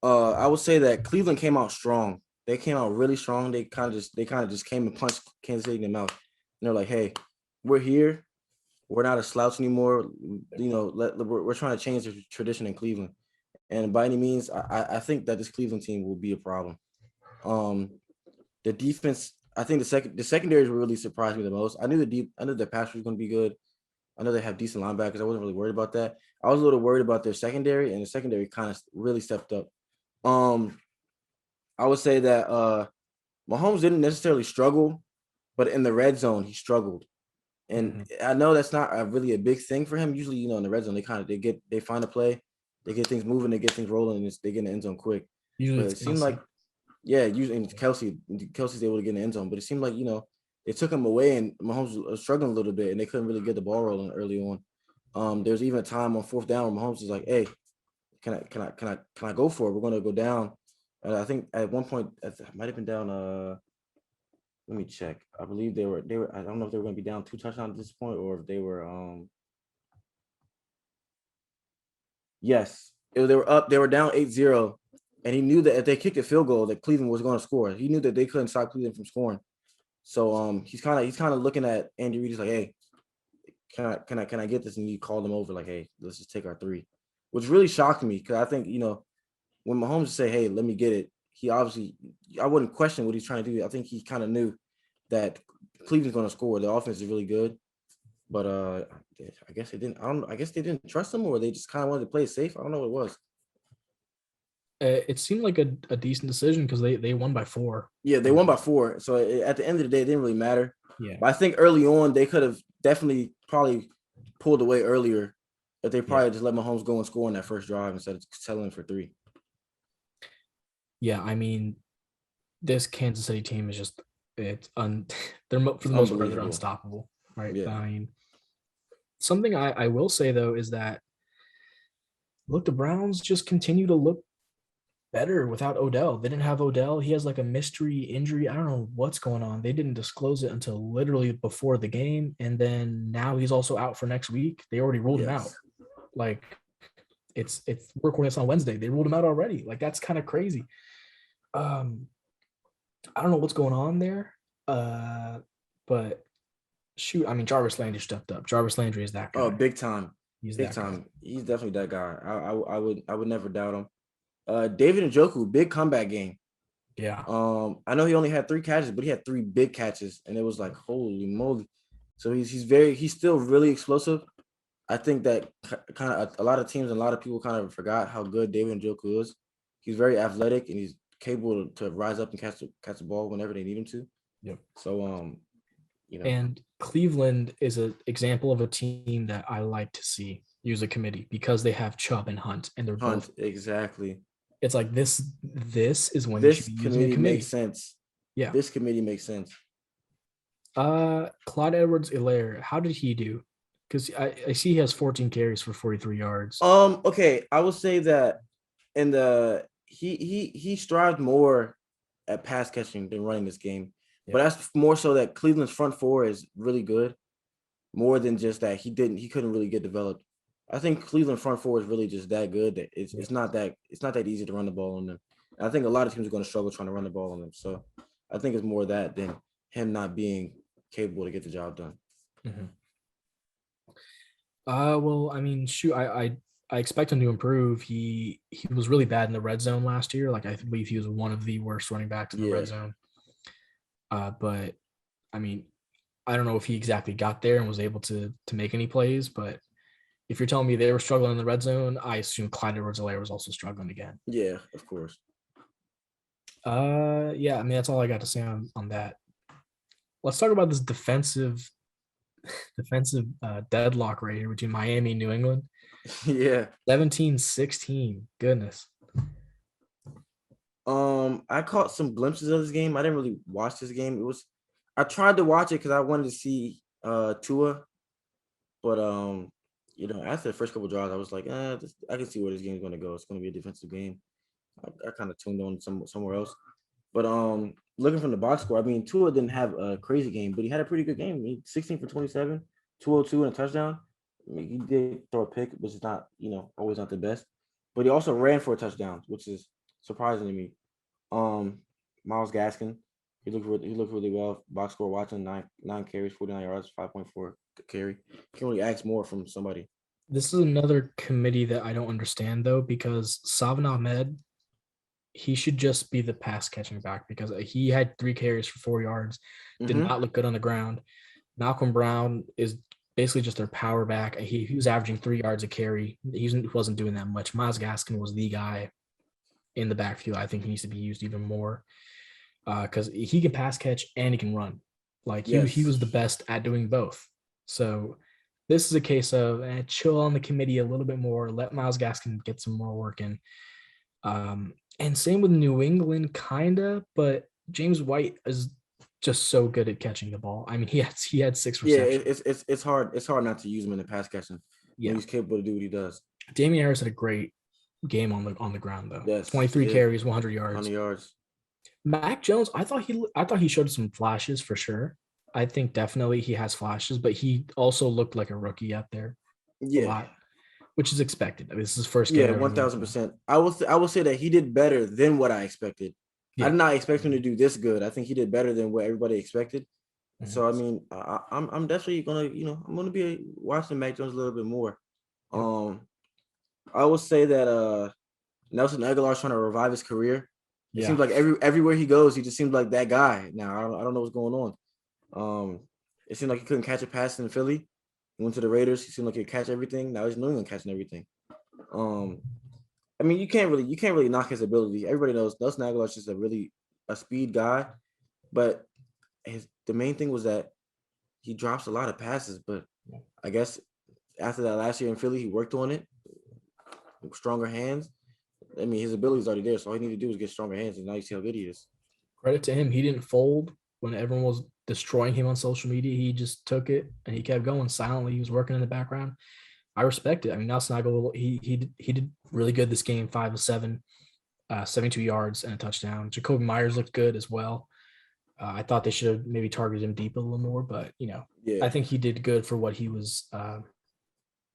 I would say that Cleveland came out strong. They came out really strong. They kind of just came and punched Kansas City in the mouth. And they're like, hey, we're here. We're not a slouch anymore. We're trying to change the tradition in Cleveland. And by any means, I think that this Cleveland team will be a problem. The defense, I think the secondaries really surprised me the most. I knew the pass was going to be good. I know they have decent linebackers. I wasn't really worried about that. I was a little worried about their secondary, and the secondary kind of really stepped up. I would say that Mahomes didn't necessarily struggle, but in the red zone, he struggled. And I know that's not really a big thing for him. Usually, in the red zone, they find a play, they get things moving, they get things rolling, and they get in the end zone quick. Usually, it seemed like, usually Kelsey's able to get in the end zone, but it seemed like they took him away, and Mahomes was struggling a little bit, and they couldn't really get the ball rolling early on. There's even a time on 4th down where Mahomes was like, "Hey, can I go for it? We're going to go down." And I think at one point it might have been down. Let me check. I believe they were. I don't know if they were going to be down 2 touchdowns at this point, or if they were. Yes, they were up. They were down 8-0, and he knew that if they kicked a field goal, that Cleveland was going to score. He knew that they couldn't stop Cleveland from scoring. So he's kind of looking at Andy Reid. He's like, "Hey, can I get this?" And he called him over like, "Hey, let's just take our 3," which really shocked me, because I think when Mahomes say, "Hey, let me get it," he obviously, I wouldn't question what he's trying to do. I think he kind of knew that Cleveland's going to score. The offense is really good, but I guess they didn't. I guess they didn't trust him, or they just kind of wanted to play it safe. I don't know what it was.
It seemed like a decent decision, because they won by 4.
Yeah, they won by 4. So at the end of the day, it didn't really matter.
Yeah.
But I think early on, they could have definitely probably pulled away earlier if they probably just let Mahomes go and score on that first drive instead of settling for 3.
Yeah, I mean, this Kansas City team is just they're for
It's
the most part they're
unbelievable.
unstoppable, right?
Yeah.
I mean, something I will say though is that look, the Browns just continue to look better without Odell. They didn't have Odell. He has like a mystery injury. I don't know what's going on. They didn't disclose it until literally before the game, and then now he's also out for next week. They already ruled him out.
Yes.
Like it's we're recording this on Wednesday. They ruled him out already. Like that's kind of crazy. Um, I don't know what's going on there. But shoot, I mean Jarvis Landry stepped up. Jarvis Landry is that guy.
Oh, big time.
He's
Big
that
time.
guy.
He's definitely that guy. I would never doubt him. David Njoku, big comeback game.
Yeah.
I know he only had 3 catches, but he had 3 big catches, and it was like holy moly. So he's still really explosive. I think that kind of a lot of teams and a lot of people kind of forgot how good David Njoku is. He's very athletic and he's capable to rise up and catch the ball whenever they need him to.
Yep.
So
And Cleveland is an example of a team that I like to see use a committee because they have Chubb and Hunt, and they're
Hunt,
both.
exactly.
It's like this is when you
This
should be using a
committee
committee.
makes sense.
Yeah.
This committee makes sense.
Clyde Edwards-Helaire, how did he do? Because I see he has 14 carries for 43 yards.
Okay, I would say that in the he strived more at pass catching than running this game. Yeah. But that's more so that Cleveland's front 4 is really good, more than just that he couldn't really get developed. I think Cleveland front 4 is really just that good that it's not that easy to run the ball on them. And I think a lot of teams are going to struggle trying to run the ball on them. So I think it's more that than him not being capable to get the job done.
Mm-hmm. Well, I mean, shoot, I expect him to improve. He was really bad in the red zone last year. Like I believe he was one of the worst running backs in the red zone. But I mean, I don't know if he exactly got there and was able to make any plays. But if you're telling me they were struggling in the red zone, I assume Clyde Edwards-Helaire was also struggling again.
Yeah, of course.
Yeah, I mean that's all I got to say on that. Let's talk about this defensive deadlock right here between Miami and New England.
Yeah.
17-16. Goodness.
I caught some glimpses of this game. I didn't really watch this game. I tried to watch it because I wanted to see Tua, but after the first couple drives, I was like, I can see where this game's going to go. It's going to be a defensive game. I kind of tuned on somewhere else. But looking from the box score, I mean, Tua didn't have a crazy game, but he had a pretty good game. He 16 for 27, 202 and a touchdown. I mean, he did throw a pick, which is not, always not the best. But he also ran for a touchdown, which is surprising to me. Myles Gaskin, he looked really well. Box score watching 9 carries, 49 yards, 5.4 carry. Can't really ask more from somebody.
This is another committee that I don't understand though, because Salvon Ahmed, he should just be the pass catching back because he had 3 carries for 4 yards, did not look good on the ground. Malcolm Brown is basically just their power back. He was averaging 3 yards a carry. He wasn't doing that much. Myles Gaskin was the guy in the backfield. I think he needs to be used even more because he can pass catch and he can run. Like he was the best at doing both. So this is a case of chill on the committee a little bit more. Let Myles Gaskin get some more work in. And same with New England, kinda, but James White is just so good at catching the ball. I mean, he had 6 receptions.
Yeah, it's hard not to use him in the pass catching.
Yeah,
he's capable to do what he does.
Damian Harris had a great game on the ground though.
Yes,
23 carries, 100 yards.
100 yards.
Mac Jones, I thought he showed some flashes for sure. I think definitely he has flashes, but he also looked like a rookie out there.
Yeah.
A lot, which is expected. I mean, this is his first game.
Yeah, 1,000%. I will say that he did better than what I expected. Yeah. I did not expect him to do this good. I think he did better than what everybody expected. Mm-hmm. So I mean, I'm definitely gonna, I'm gonna be watching Mac Jones a little bit more. Yep. I will say that Nelson Aguilar's trying to revive his career. It seems like everywhere he goes, he just seems like that guy. Now I don't know what's going on. It seemed like he couldn't catch a pass in Philly. He went to the Raiders. He seemed like he'd catch everything. Now he's New England catching everything. I mean, you can't really knock his ability. Everybody knows Nelson Aguilar is just a speed guy, but the main thing was that he drops a lot of passes. But I guess after that last year in Philly, he worked on it, stronger hands. I mean, his ability is already there, so all he needed to do was get stronger hands, and now you see how good he is.
Credit to him. He didn't fold when everyone was destroying him on social media. He just took it and he kept going silently. He was working in the background. I respect it. I mean, Nelson Aguilar, he did really good this game, 5 of 7, 72 yards and a touchdown. Jacoby Myers looked good as well. I thought they should have maybe targeted him deep a little more, but I think he did good for what he was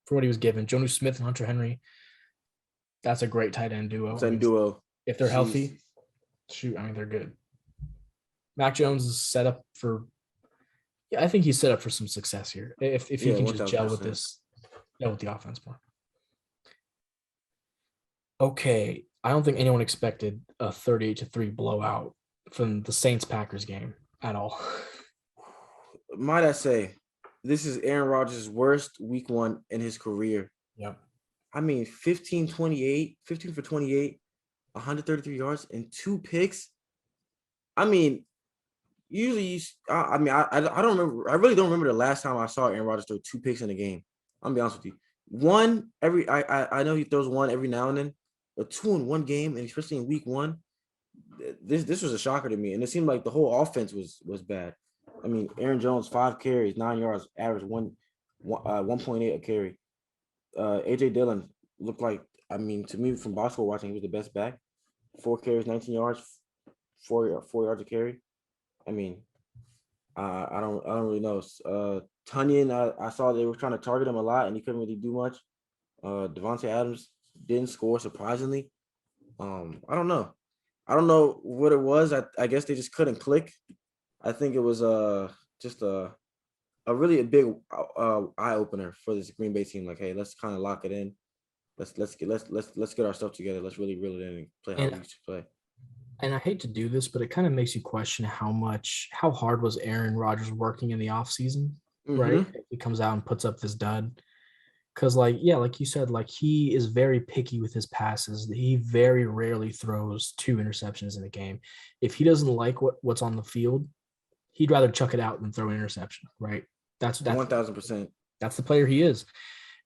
given. Jonnu Smith and Hunter Henry, that's a great tight end duo. If they're healthy, they're good. Mac Jones is set up for. Yeah, I think he's set up for some success here if he can just gel with the offense more. Okay, I don't think anyone expected a 38-3 blowout from the Saints-Packers game at all.
Might I say, this is Aaron Rodgers' worst week 1 in his career.
Yeah.
I mean, 15 for 28, 133 yards, and 2 picks. I mean, usually, I don't remember. I really don't remember the last time I saw Aaron Rodgers throw 2 picks in a game. I'm gonna be honest with you. I know he throws 1 every now and then, but 2 in 1 game, and especially in week 1, this was a shocker to me. And it seemed like the whole offense was bad. I mean, Aaron Jones, 5 carries, 9 yards, average 1.8 a carry. AJ Dillon looked like, I mean, to me from basketball watching, he was the best back. 4 carries, 19 yards, 4 yards a carry. I mean, I don't really know. Tunyon, I saw they were trying to target him a lot, and he couldn't really do much. Devontae Adams didn't score, surprisingly. I don't know. I don't know what it was. I guess they just couldn't click. I think it was just a really big eye opener for this Green Bay team. Like, hey, let's kind of lock it in. Let's get our stuff together. Let's really reel it in and play how we used to play.
And I hate to do this, but it kind of makes you question how hard was Aaron Rodgers working in the offseason, right? He comes out and puts up this dud. Because, like you said, like, he is very picky with his passes. He very rarely throws 2 interceptions in a game. If he doesn't like what's on the field, he'd rather chuck it out than throw an interception, right? That's
1,000%.
That's the player he is.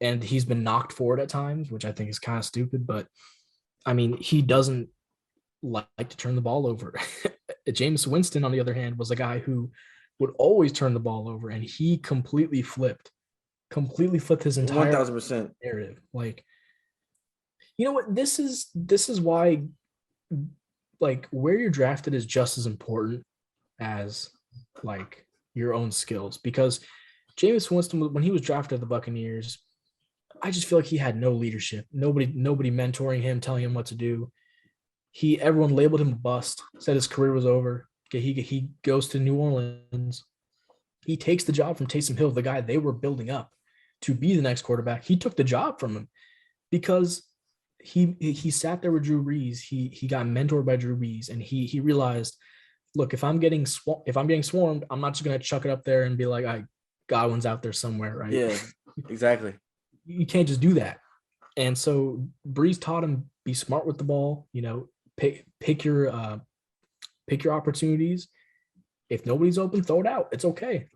And he's been knocked for it at times, which I think is kind of stupid. But, I mean, he doesn't like to turn the ball over. Jameis Winston, on the other hand, was a guy who would always turn the ball over, and he completely flipped his entire
1,000%
narrative. Like, you know what? This is why, like, where you're drafted is just as important as, like, your own skills. Because Jameis Winston, when he was drafted at the Buccaneers, I just feel like he had no leadership. Nobody mentoring him, telling him what to do. Everyone labeled him a bust, said his career was over. Okay, he goes to New Orleans. He takes the job from Taysom Hill, the guy they were building up to be the next quarterback. He took the job from him because he sat there with Drew Brees. He got mentored by Drew Brees, and he realized, look, if I'm getting swarmed, I'm not just gonna chuck it up there and be like, Godwin's out there somewhere, right?
Yeah, exactly.
You can't just do that. And so Brees taught him, be smart with the ball. Pick your opportunities. If nobody's open, throw it out. It's okay.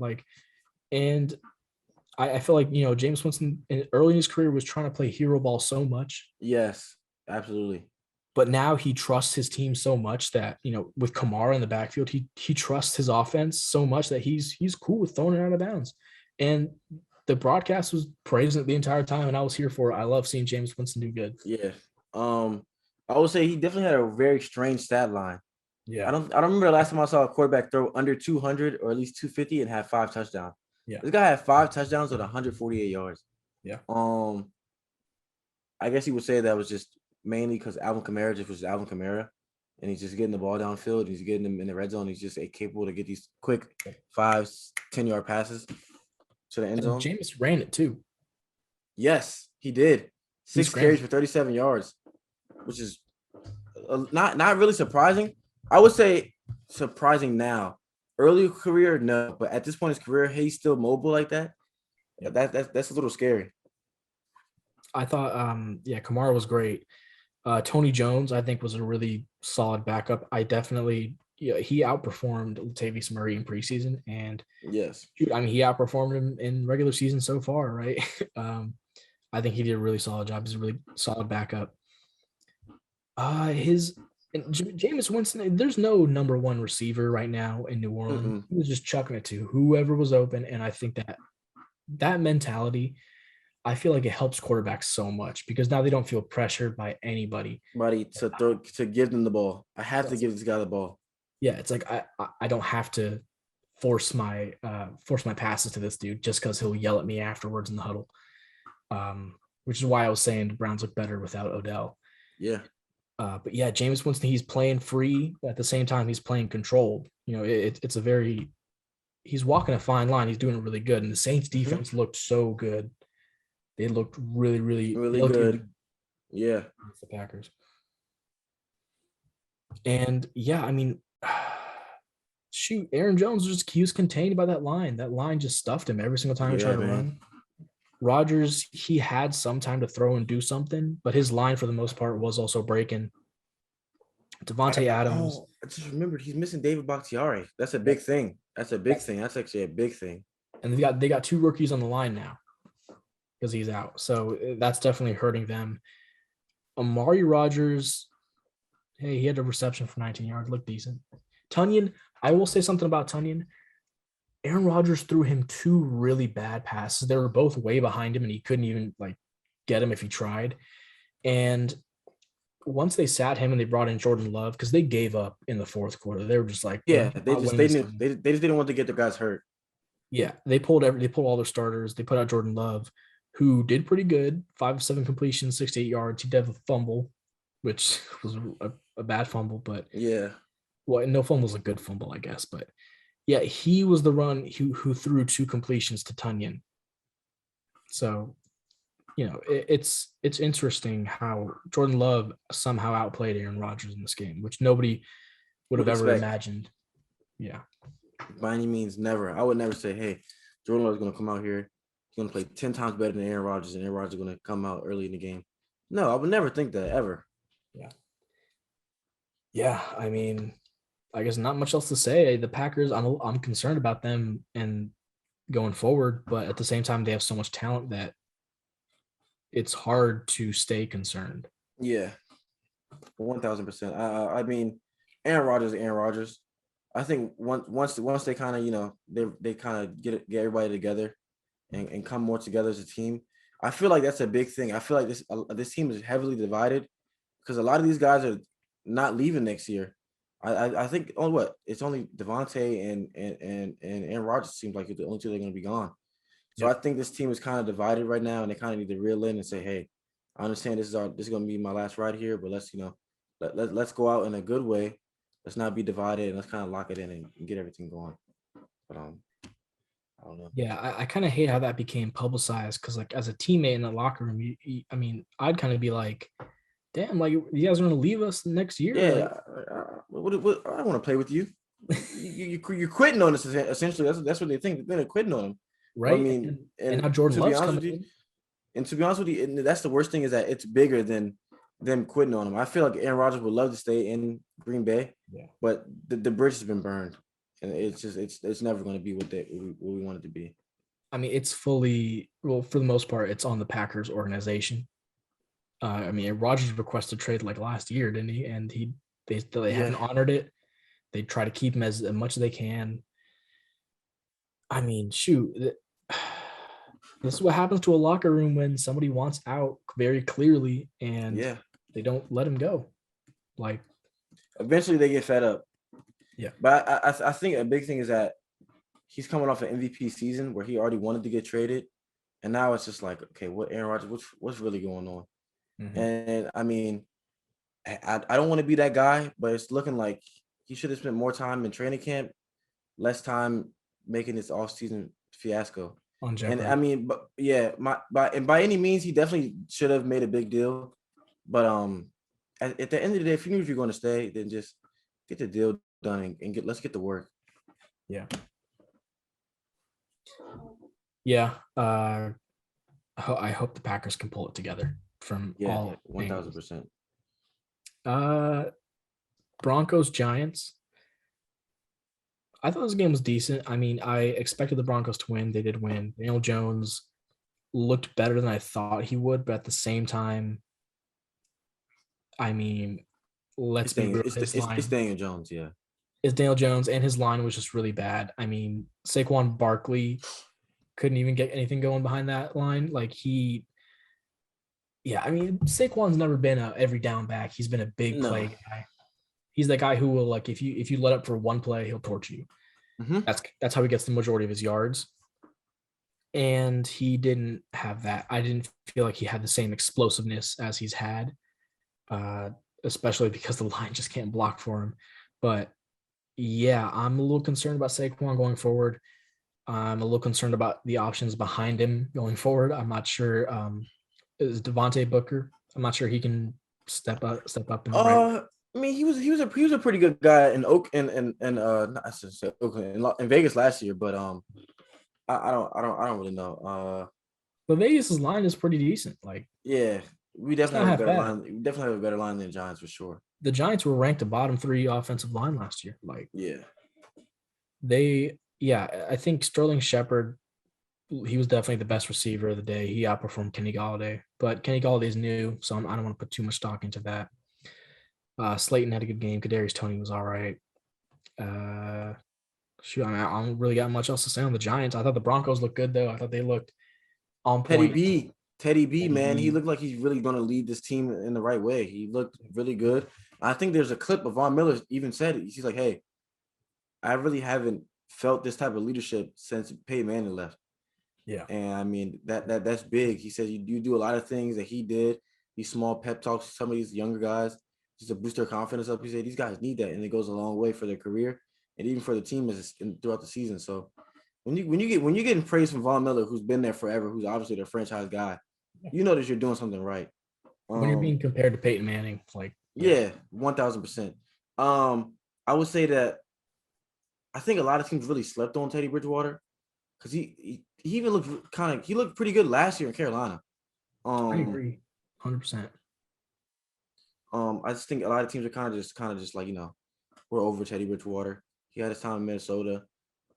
And I feel like, Jameis Winston early in his career was trying to play hero ball so much.
Yes, absolutely.
But now he trusts his team so much that, with Kamara in the backfield, he trusts his offense so much that he's cool with throwing it out of bounds. And the broadcast was praising it the entire time, and I was here for it. I love seeing Jameis Winston do good.
Yeah. I would say he definitely had a very strange stat line.
Yeah.
I don't remember the last time I saw a quarterback throw under 200 or at least 250 and have 5 touchdowns.
Yeah.
This guy had 5 touchdowns with 148 yards.
Yeah.
I guess you would say that was just mainly because Alvin Kamara just was Alvin Kamara, and he's just getting the ball downfield, and he's getting them in the red zone. He's just capable to get these quick 5-10 yard passes to the end zone.
Jameis ran it too.
Yes, he did. 6 carries for 37 yards, which is not really surprising. I would say surprising now. Early career, no, but at this point in his career, he's still mobile like that. Yeah, that's a little scary.
I thought, Kamara was great. Tony Jones, I think, was a really solid backup. He outperformed Latavius Murray in preseason, and
yes,
he outperformed him in regular season so far, right? I think he did a really solid job. He's a really solid backup. His Jameis Winston, there's no number one receiver right now in New Orleans.
Mm-mm.
He was just chucking it to whoever was open. And I think that mentality, I feel like it helps quarterbacks so much because now they don't feel pressured by anybody.
Buddy, to give them the ball. I have
So
to give this guy the ball.
yeah, it's like I don't have to force my passes to this dude just because he'll yell at me afterwards in the huddle. Which is why I was saying the Browns look better without Odell.
Yeah.
But yeah, Jameis Winston, he's playing free, but at the same time, he's playing controlled. You know, it's a very he's walking a fine line. He's doing really good. And the Saints defense looked so good. They looked really, really,
Really good. Yeah.
Against the Packers. And yeah, I mean, shoot, Aaron Jones he was contained by that line. That line just stuffed him every single time he tried to run. Rodgers, he had some time to throw and do something, but his line for the most part was also breaking. Devontae Adams.
I just remembered he's missing David Bakhtiari. That's a big thing. That's actually a big thing.
And they got two rookies on the line now because he's out. So that's definitely hurting them. Amari Rodgers, hey, he had a reception for 19 yards, looked decent. Tunyon, I will say something about Tunyon. Aaron Rodgers threw him two really bad passes. They were both way behind him, and he couldn't even get him if he tried. And once they sat him and they brought in Jordan Love, because they gave up in the fourth quarter. They were just like,
yeah, they just didn't want to get the guys hurt.
Yeah, they pulled all their starters. They put out Jordan Love, who did pretty good, 5 of 7 completions, 68 yards. He did have a fumble, which was a bad fumble, but
yeah,
well, no fumble was a good fumble, I guess, but. Yeah, he was the run who threw 2 completions to Tunyon. So, you know, it's interesting how Jordan Love somehow outplayed Aaron Rodgers in this game, which nobody would have ever imagined. Yeah.
By any means, never. I would never say, hey, Jordan Love is going to come out here. He's going to play 10 times better than Aaron Rodgers, and Aaron Rodgers is going to come out early in the game. No, I would never think that, ever.
Yeah. Yeah, I mean – I guess not much else to say. The Packers, I'm concerned about them and going forward, but at the same time, they have so much talent that it's hard to stay concerned.
Yeah, 1,000%. I mean, Aaron Rodgers is Aaron Rodgers. I think once they kind of they kind of get everybody together and come more together as a team. I feel like that's a big thing. I feel like this team is heavily divided because a lot of these guys are not leaving next year. I think it's only Devontae and Aaron Rodgers seems like the only two that are going to be gone. So yep. I think this team is kind of divided right now, and they kind of need to reel in and say, "Hey, I understand this is going to be my last ride here, but let's go out in a good way. Let's not be divided, and let's kind of lock it in and get everything going." But I don't know.
Yeah, I kind of hate how that became publicized because, as a teammate in the locker room, I mean, I'd kind of be like, damn, you guys are going to leave us next year?
Yeah, what, I want to play with you. You're quitting on us, essentially. That's what they think. They're quitting on him.
Right.
I mean,
and how Jordan Love's coming in.
And to be honest with you, that's the worst thing is that it's bigger than them quitting on him. I feel like Aaron Rodgers would love to stay in Green Bay, but the bridge has been burned. And it's never going to be what we want it to be.
I mean, it's fully, well, for the most part, it's on the Packers organization. I mean, Rodgers requested trade last year, didn't he? And they haven't honored it. They try to keep him as much as they can. I mean, shoot, this is what happens to a locker room when somebody wants out very clearly, and they don't let him go.
Eventually, they get fed up.
Yeah,
but I think a big thing is that he's coming off an MVP season where he already wanted to get traded, and now it's just like, okay, what Aaron Rodgers? What's really going on? Mm-hmm. And I mean, I don't want to be that guy, but it's looking like he should have spent more time in training camp, less time making this off-season fiasco. And I mean, but yeah, by any means, he definitely should have made a big deal. But at the end of the day, if you knew if you're going to stay, then just get the deal done and let's get to work.
Yeah. Yeah. I hope the Packers can pull it together from all
1,000%.
Broncos Giants. I thought this game was decent. I mean, I expected the Broncos to win. They did win. Daniel Jones looked better than I thought he would, but at the same time, I mean, let's be real. His
It's
line
Daniel Jones, yeah.
is Daniel Jones, and his line was just really bad. I mean, Saquon Barkley couldn't even get anything going behind that line. I mean, Saquon's never been a every down back. He's been a big
No.
play guy. He's the guy who will like if you let up for one play, he'll torch you.
Mm-hmm.
That's how he gets the majority of his yards. And he didn't have that. I didn't feel like he had the same explosiveness as he's had, especially because the line just can't block for him. But yeah, I'm a little concerned about Saquon going forward. I'm a little concerned about the options behind him going forward. I'm not sure. Is Devontae Booker? I'm not sure he can step up in the right.
I mean, he was a pretty good guy in not I should say Oakland in Vegas last year, but I don't really know.
But Vegas's line is pretty decent. Like,
Yeah, we
it's not
definitely have a
half
better
bad.
line. We definitely have a better line than the Giants for sure.
The Giants were ranked the bottom 3 offensive line last year. Like,
Yeah.
I think Sterling Shepard, he was definitely the best receiver of the day. He outperformed Kenny Galladay, but Kenny Galladay's new, so I don't want to put too much stock into that. Slayton had a good game. Kadarius Toney was all right. I don't really got much else to say on the Giants. I thought the Broncos looked good though. I thought they looked on point.
Teddy B, man, he
B.
looked like he's really going to lead this team in the right way. He looked really good. I think there's a clip of Von Miller even said it. He's like, "Hey, I really haven't felt this type of leadership since Peyton Manning left."
Yeah.
And I mean that's big. He says you do a lot of things that he did. These small pep talks to some of these younger guys just to boost their confidence up. He said these guys need that, and it goes a long way for their career and even for the team throughout the season. So when you're getting praise from Von Miller, who's been there forever, who's obviously their franchise guy, you know that you're doing something right.
When you're being compared to Peyton Manning,
Yeah, 1,000%. I would say that I think a lot of teams really slept on Teddy Bridgewater because he even looked he looked pretty good last year in Carolina.
I agree, 100%.
I just think a lot of teams are kind of just like we're over Teddy Bridgewater. He had his time in Minnesota.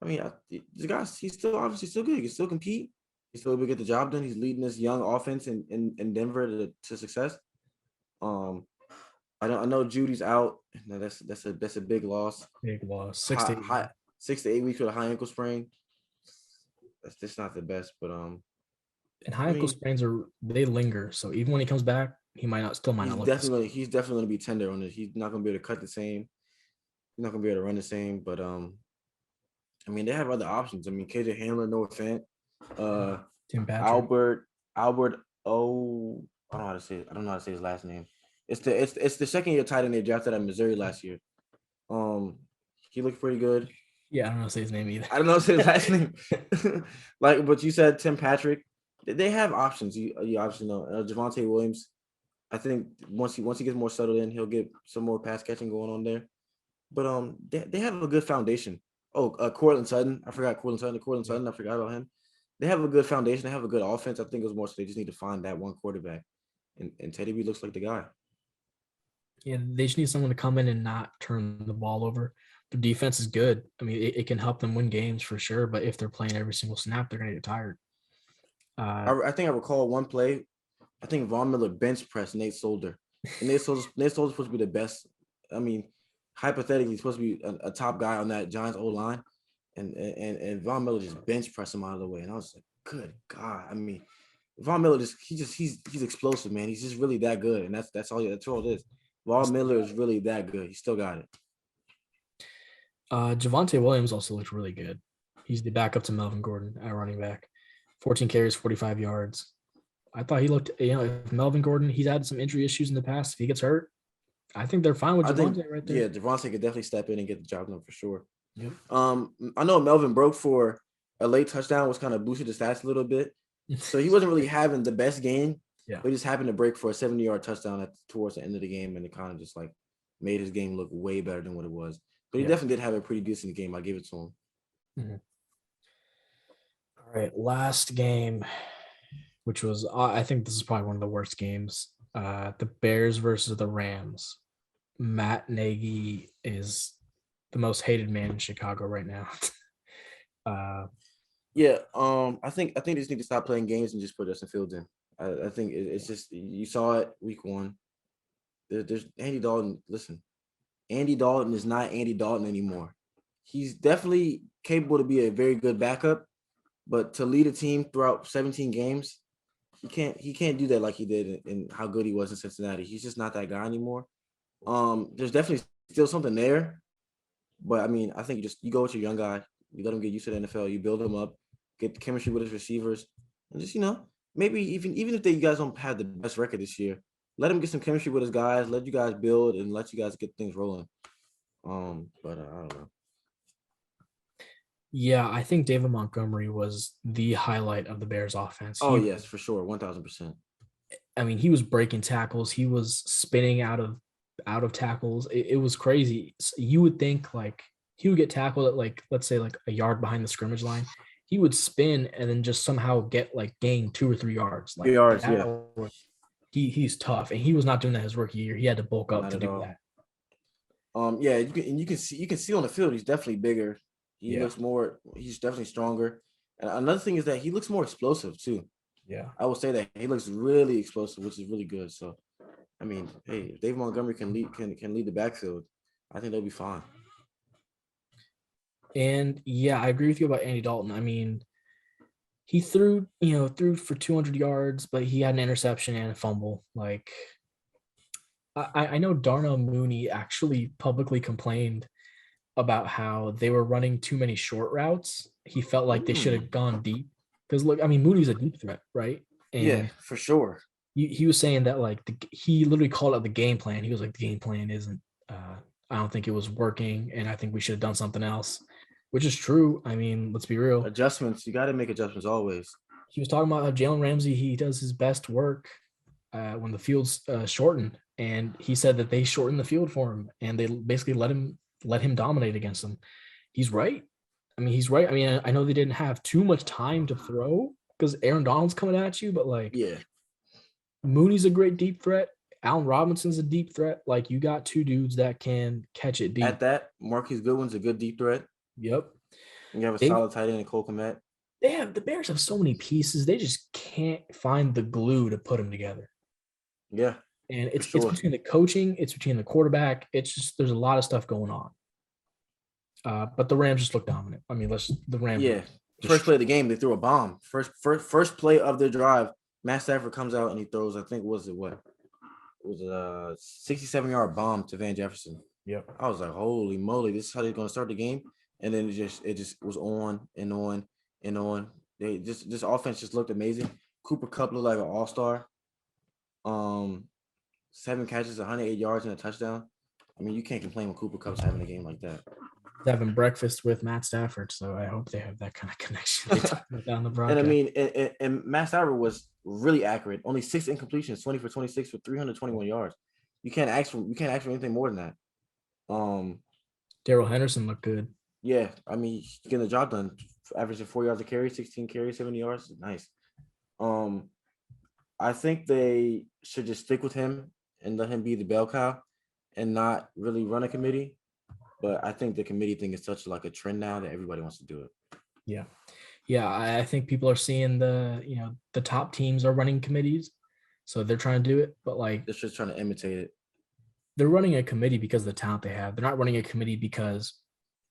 I mean, the guy's he's still obviously still good. He can still compete. He's still able to get the job done. He's leading this young offense in Denver to success. I know Judy's out. No, that's a big loss.
Big loss.
6 to 8 weeks with a high ankle sprain. That's just not the best, but
and high ankle sprains they linger. So even when he comes back, he might not look
he's definitely going to be tender on it. He's not going to be able to cut the same. He's not going to be able to run the same. But I mean, they have other options. I mean, KJ Hamler, Noah Fant,
Tim Patrick,
Albert. Oh, I don't know how to say it. I don't know how to say his last name. It's the second year tight end they drafted at Missouri last year. He looked pretty good.
Yeah, I don't know how to say his name either.
I don't know how to say his last name. But you said Tim Patrick. They have options. You obviously know Javonte Williams. I think once he gets more settled in, he'll get some more pass catching going on there. But they have a good foundation. Oh, Courtland Sutton. I forgot Courtland Sutton. I forgot about him. They have a good foundation. They have a good offense. I think it was more so they just need to find that one quarterback. And Teddy B looks like the guy.
Yeah, they just need someone to come in and not turn the ball over. Their defense is good. I mean, it can help them win games for sure. But if they're playing every single snap, they're going to get tired.
I think I recall one play. I think Von Miller bench pressed Nate Solder. And Nate Solder's supposed to be the best. I mean, hypothetically, he's supposed to be a top guy on that Giants O-line. And Von Miller just bench pressed him out of the way. And I was like, good God. I mean, Von Miller he's explosive, man. He's just really that good. And that's all it is. Von Miller is really that good. He still got it.
Javonte Williams also looked really good. He's the backup to Melvin Gordon at running back. 14 carries, 45 yards. I thought he looked, if Melvin Gordon, he's had some injury issues in the past. If he gets hurt, I think they're fine with Javonte right there.
Yeah, Javonte could definitely step in and get the job done for sure.
Yep.
I know Melvin broke for a late touchdown, was kind of boosted the stats a little bit. So he wasn't really having the best game.
Yeah.
But he just happened to break for a 70-yard touchdown towards the end of the game, and it kind of just made his game look way better than what it was. But he definitely did have a pretty decent game. I give it to him.
Mm-hmm. All right, last game, which was I think this is probably one of the worst games. The Bears versus the Rams. Matt Nagy is the most hated man in Chicago right now.
I think they just need to stop playing games and just put Justin Fields in. I think it's just you saw it week 1. There's Andy Dalton. Listen, Andy Dalton is not Andy Dalton anymore. He's definitely capable to be a very good backup, but to lead a team throughout 17 games, he can't do that like he did in how good he was in Cincinnati. He's just not that guy anymore. There's definitely still something there, but I mean, I think you go with your young guy, you let him get used to the NFL, you build him up, get the chemistry with his receivers, and just maybe even if you guys don't have the best record this year, let him get some chemistry with his guys, let you guys build, and let you guys get things rolling. But I don't know.
Yeah, I think David Montgomery was the highlight of the Bears offense.
Yes, for sure. 1,000%.
I mean, he was breaking tackles. He was spinning out of tackles. It was crazy. You would think like he would get tackled at like, let's say like a yard behind the scrimmage line. He would spin and then just somehow gain 2 or 3 yards. Like
3 yards, yeah.
He's tough, and he was not doing that his rookie year. He had to bulk up to do that.
Yeah, you can see on the field he's definitely bigger. He's definitely stronger. And another thing is that he looks more explosive too.
Yeah.
I will say that he looks really explosive, which is really good. So, I mean, hey, if Dave Montgomery can lead the backfield, I think they'll be fine.
And yeah, I agree with you about Andy Dalton. I mean, he threw for 200 yards, but he had an interception and a fumble. Like, I know Darnell Mooney actually publicly complained about how they were running too many short routes. He felt like they should have gone deep. Because look, I mean, Mooney's a deep threat, right? And
yeah, for sure.
He was saying that like he literally called out the game plan. He was like, the game plan isn't. I don't think it was working, and I think we should have done something else, which is true. I mean, let's be real.
Adjustments. You got to make adjustments always.
He was talking about how Jalen Ramsey, he does his best work when the field's shortened, and he said that they shortened the field for him, and they basically let him dominate against them. He's right. I mean, he's right. I mean, I know they didn't have too much time to throw because Aaron Donald's coming at you, but like,
yeah,
Mooney's a great deep threat. Allen Robinson's a deep threat. Like, you got 2 dudes that can catch it deep.
At that, Marquise Goodwin's a good deep threat.
Yep.
You have a solid tight end in Cole Kmet.
The Bears have so many pieces. They just can't find the glue to put them together.
Yeah.
And it's between the coaching, it's between the quarterback. It's just there's a lot of stuff going on. But the Rams just look dominant. I mean, the Rams.
Yeah. First play of the game, they threw a bomb. First play of their drive, Matt Stafford comes out and he throws, I think, was a 67-yard bomb to Van Jefferson.
Yep.
I was like, holy moly, this is how they're going to start the game. And then it just was on and on and on. This offense just looked amazing. Cooper Kupp looked like an all-star. 7 catches, 108 yards, and a touchdown. I mean, you can't complain when Cooper Kupp's having a game like that.
Having breakfast with Matt Stafford, so I hope they have that kind of connection down the broadcast.
And I mean, and Matt Stafford was really accurate. Only 6 incompletions, 20 for 26 for 321 yards. You can't ask for anything more than that.
Darrell Henderson looked good.
Yeah, I mean, he's getting the job done. Averaging 4 yards a carry, 16 carries, 70 yards. Nice. I think they should just stick with him and let him be the bell cow and not really run a committee. But I think the committee thing is such like a trend now that everybody wants to do it.
Yeah. Yeah, I think people are seeing the top teams are running committees. So they're trying to do it, but like
they're just trying to imitate it.
They're running a committee because of the talent they have. They're not running a committee because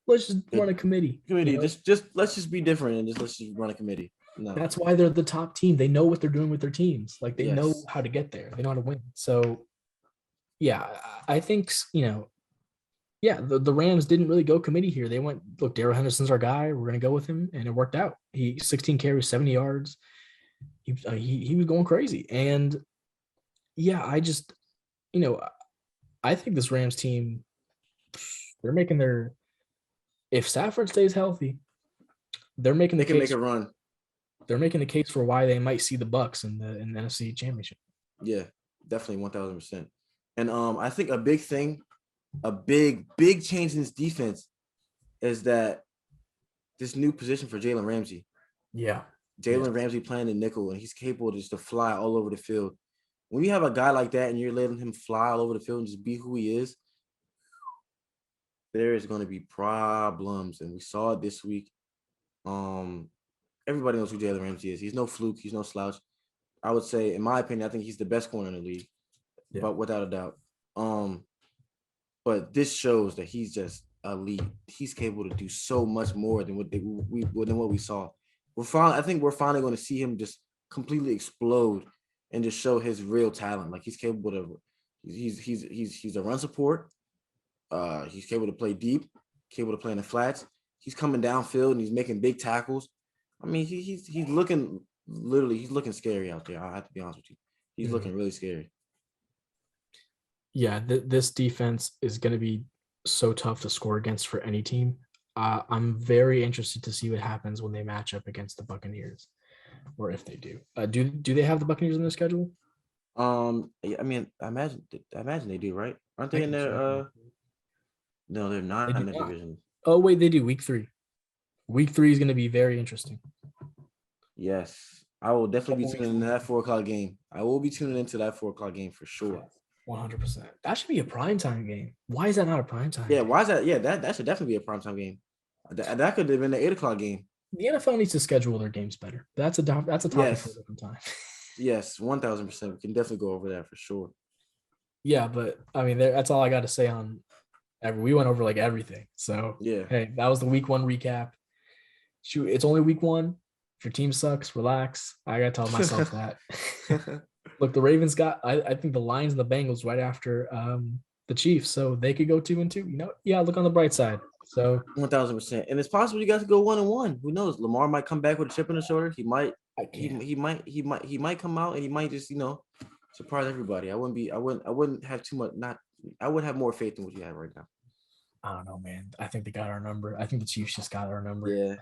let's just run a committee.
Just let's just be different and let's just run a committee. No.
That's why they're the top team. They know what they're doing with their teams. Like they know how to get there. They know how to win. So yeah, I think the Rams didn't really go committee here. They went, look, Darrell Henderson's our guy. We're gonna go with him, and it worked out. He 16 carries, 70 yards. He was going crazy, and yeah, I think this Rams team, they're making if Stafford stays healthy, they can make a run. They're making the case for why they might see the Bucs in the NFC Championship.
Yeah, definitely 1,000%. And I think a big thing, a big change in this defense is that this new position for Jalen Ramsey.
Yeah.
Jalen Ramsey playing the nickel, and he's capable just to fly all over the field. When you have a guy like that and you're letting him fly all over the field and just be who he is, there is going to be problems. And we saw it this week. Everybody knows who Jalen Ramsey is. He's no fluke. He's no slouch. I would say, in my opinion, I think he's the best corner in the league, but without a doubt. But this shows that he's just elite. He's capable to do so much more than what we saw. I think we're finally going to see him just completely explode and just show his real talent. Like he's capable of. He's a run support. He's capable to play deep, capable to play in the flats. He's coming downfield and he's making big tackles. I mean, he's looking scary out there. I have to be honest with you. He's looking really scary.
Yeah, this defense is going to be so tough to score against for any team. I'm very interested to see what happens when they match up against the Buccaneers, or if they do. Do they have the Buccaneers on their schedule?
I mean, I imagine they do, right? Aren't they in their? No, they're not in the division.
Oh wait, they do. Week 3. Week 3 is going to be very interesting.
Yes, I will definitely be tuning into that 4:00 game. I will be tuning into that 4:00 game for sure.
100%. That should be a primetime game. Why is that not a primetime game?
Why is that? Yeah, that should definitely be a primetime game. That could have been the 8:00 game.
The NFL needs to schedule their games better. That's a topic for a different time.
Yes, 1,000%. We can definitely go over that for sure.
Yeah, but I mean, that's all I got to say on. We went over like everything. So
yeah,
hey, that was the week 1 recap. Shoot, it's only week 1. If your team sucks, relax. I gotta tell myself that. Look, the Ravens got. I think the Lions and the Bengals right after the Chiefs, so they could go 2-2. You know, yeah. Look on the bright side. So
1,000%, and it's possible you guys could go 1-1. Who knows? Lamar might come back with a chip on his shoulder. He might. He might come out and he might just surprise everybody. I wouldn't have too much. I would have more faith in what you have right now.
I don't know, man. I think they got our number. I think the Chiefs just got our number.
Yeah,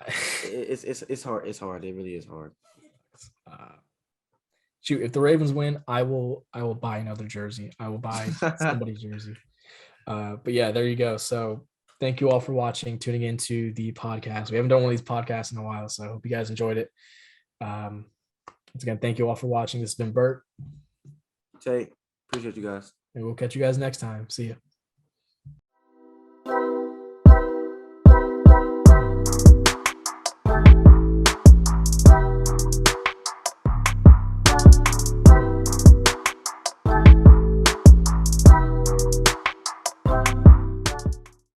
it's hard. It's hard. It really is hard.
Shoot, if the Ravens win, I will buy another jersey. I will buy somebody's jersey. But yeah, there you go. So thank you all for watching, tuning into the podcast. We haven't done one of these podcasts in a while, so I hope you guys enjoyed it. Once again, thank you all for watching. This has been Bert.
Tay, appreciate you guys.
And we'll catch you guys next time. See ya.